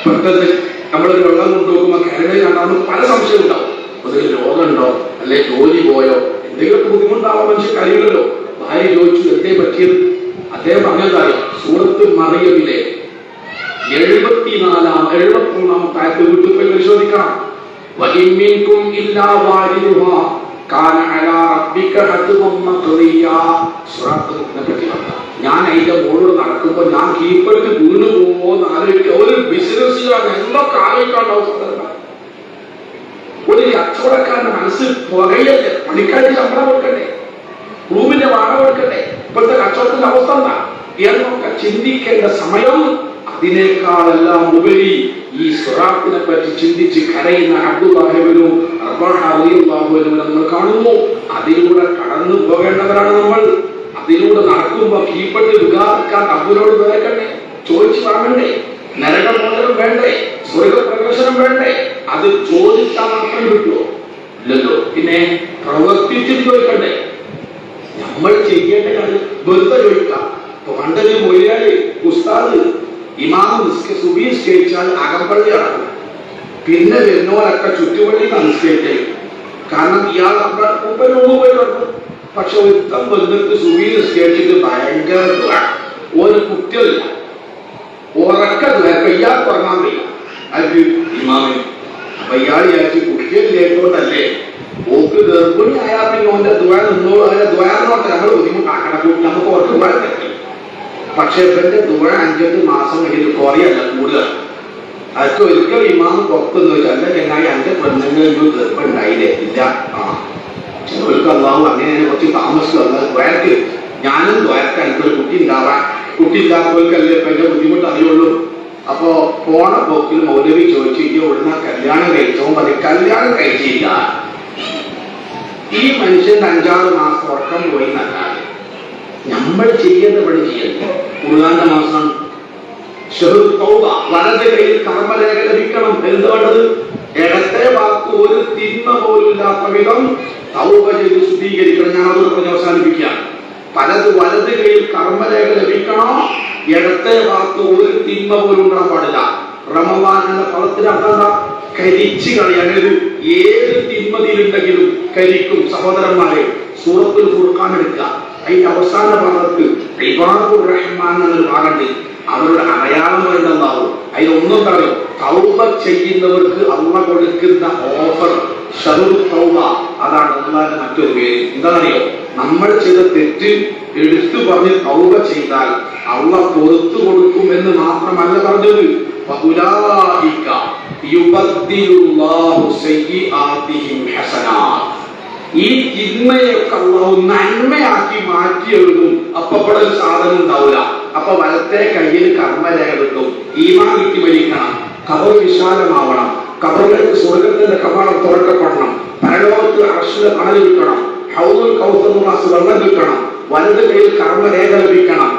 പെട്ടെന്ന് നമ്മളൊരു വെള്ളം കൊണ്ടുപോകുമ്പോ കരടയിൽ കണ്ടാകുമ്പോൾ പല സംശയം ഉണ്ടാവും. അതിൽ രോഗമുണ്ടോ, അല്ലെ ജോലി പോയോ, എന്തെങ്കിലും ബുദ്ധിമുട്ടാവാൻ മനുഷ്യൻ കഴിയില്ലല്ലോ. ഭാര്യ ചോദിച്ചു എന്തേ പറ്റിയത്? അദ്ദേഹം പറഞ്ഞതായി സൂറത്ത് മറിയമിലെ 73-ാമത്തെ ആയത്ത് വീട്ടിൽ പോയി പരിശോധിക്കണം. ഞാൻ അതിന്റെ മുകളിൽ നടക്കുമ്പോ ഞാൻ കീപ്പർക്ക് വീണു പോകുമോന്ന് ആലോചിക്കുക. ഒരു ബിസിനസ്സുകാരൻ എന്തൊക്കെ ആലോചിക്കാണ്ടാവും. ഒരു കച്ചവടക്കാരന്റെ മനസ്സിൽ പുകയല്ലേ? പണിക്കാർക്ക് ശമ്പളം കൊടുക്കണ്ടേ, റൂമിന്റെ വാടക കൊടുക്കണ്ടേ? ഇപ്പോഴത്തെ കച്ചവടത്തിന്റെ അവസ്ഥ എന്താ എന്നൊക്കെ ചിന്തിക്കേണ്ട സമയം. അതിനേക്കാളെല്ലാം ഉപരി ഈ സിറാത്തിനെ പറ്റി ചിന്തിച്ച് കരയുന്ന അബ്ദുല്ലാഹി ഇബ്നു റളിയല്ലാഹു അൻഹു നമ്മൾ കാണുന്നു. അതിലൂടെ കടന്നു പോകേണ്ടവരാണ് നമ്മൾ. അതിലൂടെ നടക്കുമ്പോ കീഴ്പ്പെട്ട് വികാരിക്കാൻ അബ്ദുലോട് വേക്കണ്ടേ, ചോദിച്ചു വാങ്ങണ്ടേ? നരകമോചനം വേണ്ടേ? സ്വർഗപ്രവേശനം വേണ്ടേ? അത് ചോദിച്ചാൽ മാത്രം കിട്ടുമോ? ഇല്ലല്ലോ. പിന്നെ പ്രവർത്തിച്ചിട്ട് ചോദിക്കണ്ടേ? നമ്മൾ ചെയ്യേണ്ട കാര്യം വെറുതെ ചോദിക്കാം. പണ്ടൊരു മൊയ്യാളി ഉസ്താദ് ഇമാമ് സുബീസ്കരിച്ചാൽ അകമ്പള്ളി അടക്കും, പിന്നെ വരുന്നവരൊക്കെ ചുറ്റുപള്ളി നിസ്കരിക്കും. കാരണം ഇയാൾ മുമ്പ് പോയി കിടക്കും. പക്ഷെ ഒരുത്തം ബന്ധുക്ക് സുബീസ്കരിച്ചിട്ട് ഭയങ്കര ഒരു കുട്ടിയല്ല, ഉറക്ക ഇയാൾക്ക് ഉറങ്ങാൻ വയ്യ. അത് ഇമാമിന്. അപ്പൊ ഇയാൾ വിചാരിച്ച് കുട്ടികളിലേക്കോട്ടല്ലേ ഓക്ക് ഗർഭിണി ആയാൽ പിന്നെ ഓന്റെ ദ്വാര നിന്നോളൂ. അതിന്റെ ദ്വാരനോട്ട് നമ്മൾ ബുദ്ധിമുട്ടാക്കണം, നമുക്ക് ഉറക്കം വളരെ. പക്ഷെ ഇവന്റെ ദുആ 5-8 മാസം കഴിഞ്ഞ് കുറയല്ല, കൂടുക. അതൊക്കെ ഒരിക്കൽ ഇമാം പുറത്തുനിന്ന് വെച്ചാൽ എന്റെ ചെങ്ങായി എന്റെ പെണ്ണുങ്ങൾ ഗർഭമുണ്ടായില്ലേ? ഇല്ല. ചിലവർക്ക് അള്ളാഹു അങ്ങനെയാണ് കുറച്ച് താമസിച്ചു വന്നത്. ദ്വാരക്ക് ഞാനും ദ്വാരക്ക് എനിക്കൊരു കുട്ടി ഉണ്ടാവാൻ, കുട്ടി ഇല്ലാത്തവർക്കല്ലേ ഇപ്പൊ എന്റെ ബുദ്ധിമുട്ട് അറിയുള്ളൂ. അപ്പോ പോണ പോക്കിൽ മൗലവി ചോദിച്ചു ഇവിടുന്ന് കല്യാണം കഴിച്ചോ? പറയും കല്യാണം കഴിച്ചില്ല. ഈ മനുഷ്യന്റെ 5-6 മാസം ഉറക്കം പോയി നല്ലാതെ നമ്മൾ ചെയ്യേണ്ട പണി ചെയ്യണം. ഖുർആന്റെ മാസം വലത് കയ്യിൽ കർമ്മരേഖ ലഭിക്കണം. എന്ത് വേണ്ടത്? ഇടത്തെ ഭാഗത്ത് ഒരു തിന്മ പോലും ഇല്ലാത്ത വിധം തൗബ ചെയ്ത് ശുദ്ധീകരിക്കണം. ഞാൻ അതോട് പറഞ്ഞ് അവസാനിപ്പിക്കുകയാണ്. വലത് കയ്യിൽ കർമ്മരേഖ ലഭിക്കണോ, ഇടത്തെ ഭാഗത്ത് ഒരു തിന്മ പോലും ഉണ്ടാകാൻ പാടില്ല. റമദാൻ എന്ന പദത്തിനർത്ഥം കരിച്ചു കളയാൻ. ഏത് തിന്മതിയിലുണ്ടെങ്കിലും കരിക്കും. സഹോദരന്മാരെ, സൂറത്തുൽ ഫുർഖാൻ എടുക്കുക. അതിന്റെ അവസാന ഭാഗത്ത് ഇബാദുർ റഹ്മാൻ എന്നൊരു ഭാഗമുണ്ട്. അവരുടെ അടയാളം പറയുന്നുണ്ടാവും. അതിലൊന്നും പറയും, തൗബ ചെയ്യുന്നവർക്ക് അള്ളാഹ് കൊടുക്കുന്ന ഓഫർ ഷറുൽ തൗബ. അതാണ് അള്ളാഹിന്റെ മറ്റൊരു പേര്. എന്താണെന്നറിയോ? നമ്മൾ ചെയ്ത തെറ്റ് എടുത്തു പറഞ്ഞ് തൗബ ചെയ്താൽ അള്ളാഹ് പുറത്തു കൊടുക്കും എന്ന് മാത്രമല്ല പറഞ്ഞത്, ഫഉലൈക യുബദ്ദിലുല്ലാഹു സയ്യിആതിഹിം ഹസനാത്ത്. ഈ തിന്മയൊക്കെ അള്ളാഹു നന്മയാക്കി മാറ്റി എഴുതും. അപ്പൊ ഇവിടെ ഒരു സാധനം ഉണ്ടാവില്ല. അപ്പൊ വലത്തെ കയ്യിൽ കർമ്മരേഖ കിട്ടും. ഈമാൻ കിട്ടി മരിക്കണം. ഖബർ വിശാലമാവണം. ഖബറിലേക്ക് സ്വർഗത്തിന്റെ കവാടം തുറക്കപ്പെടണം. പരലോകത്ത് അർശിലെ തണൽ കിട്ടണം. ഹൗദുൽ കൗസർ വെള്ളം കിട്ടണം. വലത് കയ്യിൽ കർമ്മരേഖ ലഭിക്കണം.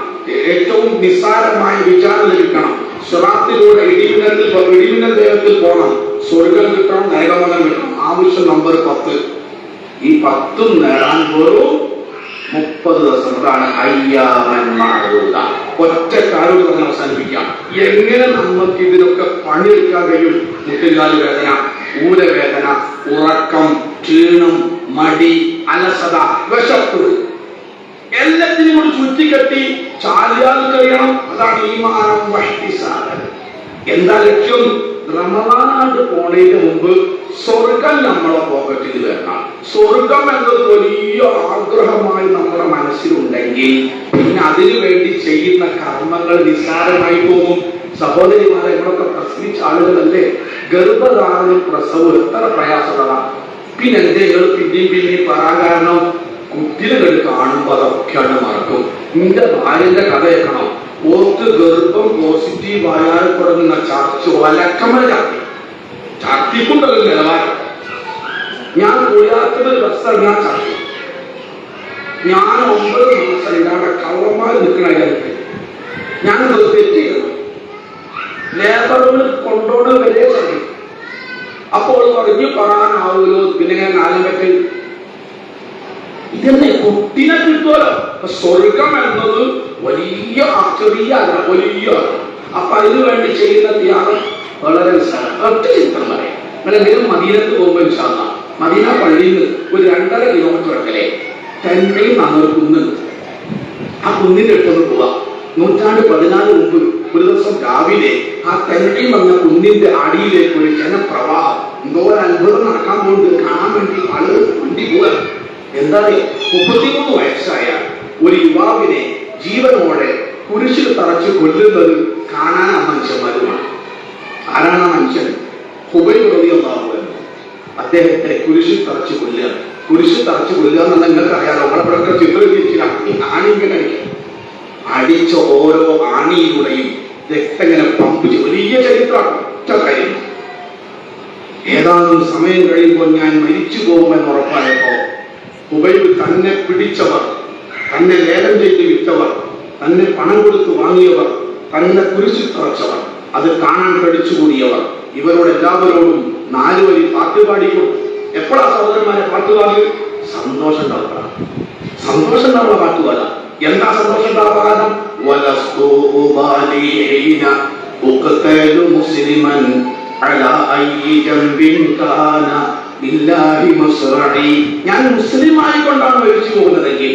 ഏറ്റവും നിസ്സാരമായ വിചാരം ലഭിക്കണം. സിറാത്തിലൂടെ ഇടിമിന്നൽ ദേഹത്തിൽ പോകണം. സ്വർഗം കിട്ടണം, നരകമനം കിട്ടണം. ആവശ്യം നമ്പർ 10. ഈ 10 നേടാൻ വെറും 30 ദിവസം. അതാണ് അയ്യാമൻ മഅദൂദ. ഒറ്റ കാര്യം പറഞ്ഞ് അവസാനിപ്പിക്കാം. എങ്ങനെ നമുക്ക് ഇതിനൊക്കെ പണിയെടുക്കാൻ കഴിയും? മുട്ടുകാല് വേദന, ഊരവേദന, ഉറക്കം, ക്ഷീണം, മടി, അലസത, വിശപ്പ്, എല്ലാത്തിനും കൂടി ചുറ്റിക്കെട്ടി ചാലിയാൽ കഴിയണം. അതാണ് ഈമാനം വഹ്തിസാബൻ. എന്താ ലക്ഷ്യം? റമദാനായിട്ട് പോണതിന് മുമ്പ് സ്വർഗം നമ്മളെ പോക്കറ്റിൽ വരണം. സ്വർഗം എന്നത് വലിയ ആഗ്രഹമായി നമ്മുടെ മനസ്സിലുണ്ടെങ്കിൽ പിന്നെ അതിനു വേണ്ടി ചെയ്യുന്ന കർമ്മങ്ങൾ നിസ്സാരമായി പോകും. സഹോദരിമാരെ, നമ്മളൊക്കെ പ്രസവിച്ച ആളുകളല്ലേ? ഗർഭധാരണം, പ്രസവം എത്ര പ്രയാസങ്ങളാണ്. പിന്നെ എന്തെങ്കിലും പിന്നെയും പറയാൻ കാരണം കുട്ടികൾ കാണുമ്പോൾ അതൊക്കെയാണ് മറക്കും. നിന്റെ ഭാര്യന്റെ കഥ കേൾക്കണം. ഓർക്ക് ഗർഭം പോസിറ്റീവ് ആയാൽ തുടങ്ങുന്ന ചർച്ച വലക്കമ ചർത്തിക്കുണ്ടല്ലോ നിലവാരം. ഞാൻ കുളിയാത്തത് ബസ്സാണ് ഞാൻ ചർച്ച. ഞാൻ 9 മാസം ഇല്ലാതെ കള്ളന്മാർ നിൽക്കണ കാര്യത്തിൽ ഞാൻ തെറ്റ് ചെയ്തു. ലേബറുകൾ കൊണ്ടോണ വരെ ചർച്ച. അപ്പോൾ പറഞ്ഞു പറയാനാവുമല്ലോ. പിന്നെ ഞാൻ നാലും പറ്റി ഇതെന്നെ കുട്ടിനെ കിട്ടുമല്ലോ. സ്വർഗം എന്നത് വലിയ ചെറിയ വലിയ. അപ്പൊ അതിനു വേണ്ടി ചെയ്യുന്ന ത്യാഗം വളരെ ഒറ്റ ചിത്രം പറയാം. നിങ്ങളെങ്കിലും മദീനത്ത് പോകുമ്പോൾ ഇൻഷാ മദീന പള്ളിയിൽ നിന്ന് ഒരു 2.5 കിലോമീറ്റർ അകലെ തെന്മയിൽ നന്നൊരു കുന്നുണ്ട്. ആ കുന്നിന്റെ അടുത്തൊന്ന് പോവാം. 14 മുമ്പ് ഒരു ദിവസം രാവിലെ ആ തെന്മയിൽ വന്ന കുന്നിന്റെ അടിയിലേക്ക് ഒരു ജനപ്രവാഹം, എന്തോ ഒരു അത്ഭുതം നടക്കാൻ പോകുന്നത് കാണാൻ വേണ്ടി ആളുകൾ വണ്ടി പോവാ. എന്താ 33 വയസ്സായ ഒരു യുവാവിനെ ജീവനോടെ കുരിശിൽ തറച്ച് കൊല്ലുന്നത് കാണാൻ ആ മനുഷ്യന്മാരുമാണ്. ആരാണ് ആ മനുഷ്യൻ? ഹുബൈബ് റളിയല്ലാഹു അൻഹു. അദ്ദേഹത്തെ കുരിശിൽ തറച്ച് കൊല്ലുക. കുരിശിൽ തറച്ച് കൊല്ലുക എന്നുള്ള നിങ്ങൾക്ക് അറിയാലോ. നമ്മളെ ചിത്രം ആണിങ്ങനെ അടിച്ച ഓരോ ആണിയിലൂടെയും രക്തങ്ങനെ പമ്പ് വലിയ ചരിത്രമാണ്. ഒറ്റ കാര്യം, ഏതാനും സമയം കഴിയുമ്പോൾ ഞാൻ മരിച്ചു പോകുമെന്ന് ഉറപ്പായപ്പോ ഹുബൈബ് തന്നെ പിടിച്ചവർ, തന്നെ ലേലം ചെയ്ത് വിറ്റവർ, തന്നെ പണം കൊടുത്ത് വാങ്ങിയവർ, തന്നെ കുരിശിൽ തറച്ചവർ, അത് കാണാൻ പഠിച്ചുകൂടിയവർ, ഇവരോട് എല്ലാവരോടും 4 വരി പാട്ട് പാടിക്കൊടുത്തു. എപ്പോഴാ സഹോദരന്മാരെ പാട്ടുപാടി? സന്തോഷം ഉണ്ടാവുക. സന്തോഷം ഉണ്ടാവുക പാട്ടുപാട. എന്താ സന്തോഷം ഉണ്ടാവാൻ? ഞാൻ മുസ്ലിം ആയിക്കൊണ്ടാണ് മരിച്ചു പോകുന്നതെങ്കിൽ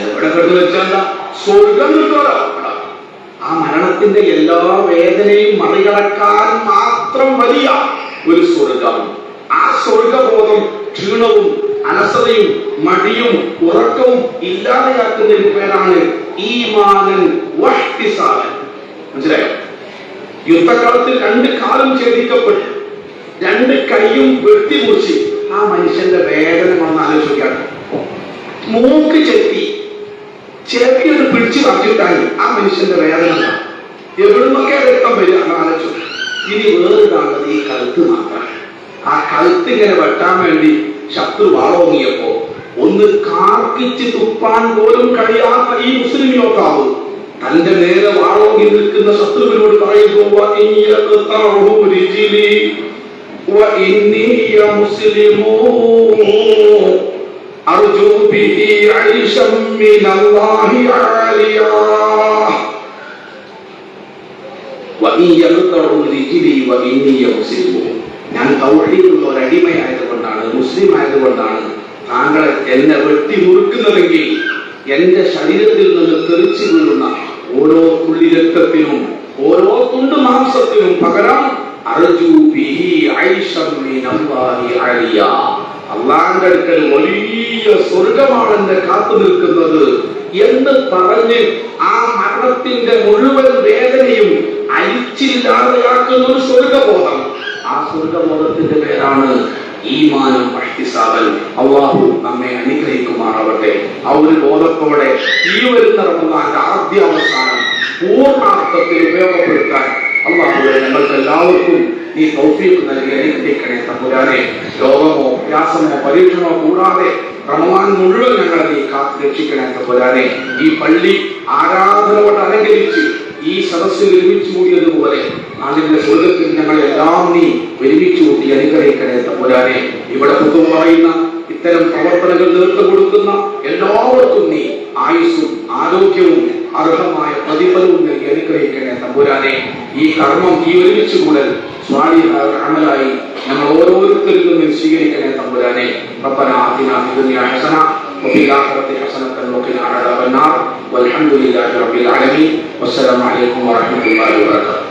എവിടെ കിടന്നു വെച്ചാൽ സ്വർഗം കിട്ടുമല്ലോ. ആ മരണത്തിന്റെ എല്ലാ വേദനയും മറികടക്കാൻ മാത്രം വലിയ ഒരു സ്വർഗം. ആ സ്വർഗബോധം ക്ഷീണവും അലസതയും മടിയും ഉറക്കവും ഇല്ലാതെയാക്കുന്നതിന് പേരാണ് ഈമാനൻ വഹ്തിസാബൻ. മനസ്സിലായോ? യുദ്ധകാലത്തിൽ 2 കാലും ഛേദിക്കപ്പെട്ടു, 2 കൈയും വെട്ടിമുറിച്ച് ആ മനുഷ്യന്റെ വേദന വന്ന് ആലോചിക്കാണ്. മൂക്ക് ചെത്തി ചെവിയൊന്ന് പിടിച്ചു കാട്ടിട്ടായി ആ മനുഷ്യന്റെ വേദന എവിടുന്നൊക്കെ രക്തം വരിക ആലോചിച്ചു. ഇനി വേറിടാണത് ഈ കഴുത്ത് മാത്രം. ആ കഴുത്ത് ഇങ്ങനെ വെട്ടാൻ വേണ്ടി ശത്രു വാളോങ്ങിയപ്പോ ഒന്ന് കാർക്കിച്ച് തുപ്പാൻ പോലും കഴിയാത്ത ഈ മുസ്ലിം യോദ്ധാവ് തന്റെ നേരെ വാളോങ്ങി നിൽക്കുന്ന ശത്രുവിനോട് പറയുന്നു, وإني مسلم أرجو به عيشا من الله عاليا وإن يقطع رجلي وإني مسلم. ഞാൻ തൗഹീദുള്ള ഒരു അടിമയായതുകൊണ്ടാണ്, മുസ്ലിം ആയതുകൊണ്ടാണ് താങ്കൾ എന്നെ വെട്ടി മുറുക്കുന്നതെങ്കിൽ എന്റെ ശരീരത്തിൽ നിന്ന് തെറിച്ചു വീഴുന്ന ഓരോ തുള്ളി രക്തത്തിനും ഓരോ തുണ്ട് മാംസത്തിനും പകരം അള്ളാന്റെ അടുക്കൽ വലിയ സ്വർഗമാണ് എന്നെ കാത്തു നിൽക്കുന്നത് എന്ന് പറഞ്ഞ് ആ മരണത്തിന്റെ മുഴുവൻ വേദനയും അരിച്ചില്ലാതെയാക്കുന്ന ഒരു സ്വർഗബോധം. ആ സ്വർഗബോധത്തിന്റെ പേരാണ് ഈമാനും ഇഹ്തിസാബൻ. അല്ലാഹു നമ്മെ അനുഗ്രഹിക്കുമാറാവട്ടെ. ആ ഒരു ബോധത്തോടെ ഈ വരുന്ന റമദാന്റെ ആദ്യ അവസാനം പൂർണ്ണാർത്ഥത്തിൽ ഉപയോഗപ്പെടുത്താൻ അല്ലാഹുവേ ഞങ്ങൾക്ക് എല്ലാവർക്കും നീ തൗഫീഖ് നൽകി അനുഗ്രഹിക്കണേ തമ്പുരാനെ. രോഗമോ പ്രയാസമോ പരീക്ഷണമോ കൂടാതെ റമദാൻ മുഴുവൻ ഞങ്ങളെ നീ കാത്തു രക്ഷിക്കണേ തമ്പുരാനെ. ഈ പള്ളി ആരാധനയോട് അലങ്കരിച്ച് ഈ സദസ്സിൽ ഒരുമിച്ച് കൂടിയതുപോലെ നാളിന്റെ സ്വർഗത്തിൽ ഞങ്ങളെല്ലാം നീ ഒരുമിച്ച് കൂട്ടി അനുഗ്രഹിക്കണേ തമ്പുരാനെ. ഇവിടെ പുതും പറയുന്ന ഇത്തരം പ്രവർത്തനങ്ങൾ നേതൃത്വം കൊടുക്കുന്ന എല്ലാവർക്കും നീ ആയുസ്സും ആരോഗ്യവും അർഹമായ പ്രതിഫലവും നൽകി അനുഗ്രഹിക്കണേ തമ്പുരാനെ. ഈ കർമ്മം, ഈ ഒരുമിച്ച് കൂടൽ സ്വാലിഹായ അമലായി ഞങ്ങൾ ഓരോരുത്തരിൽ നിന്നും സ്വീകരിക്കണേ തമ്പുരാനെ. റബ്ബനാ ആതിനാ ഫിദ്ദുനിയാ ഹസന വഫിൽ ആഖിറതി ഹസനതൻ വഖിനാ അദാബന്നാർ. വൽഹംദുലില്ലാഹി റബ്ബിൽ ആലമീൻ. വസ്സലാമു അലൈക്കും വറഹ്മത്തുള്ളാഹി വബറകാതുഹു.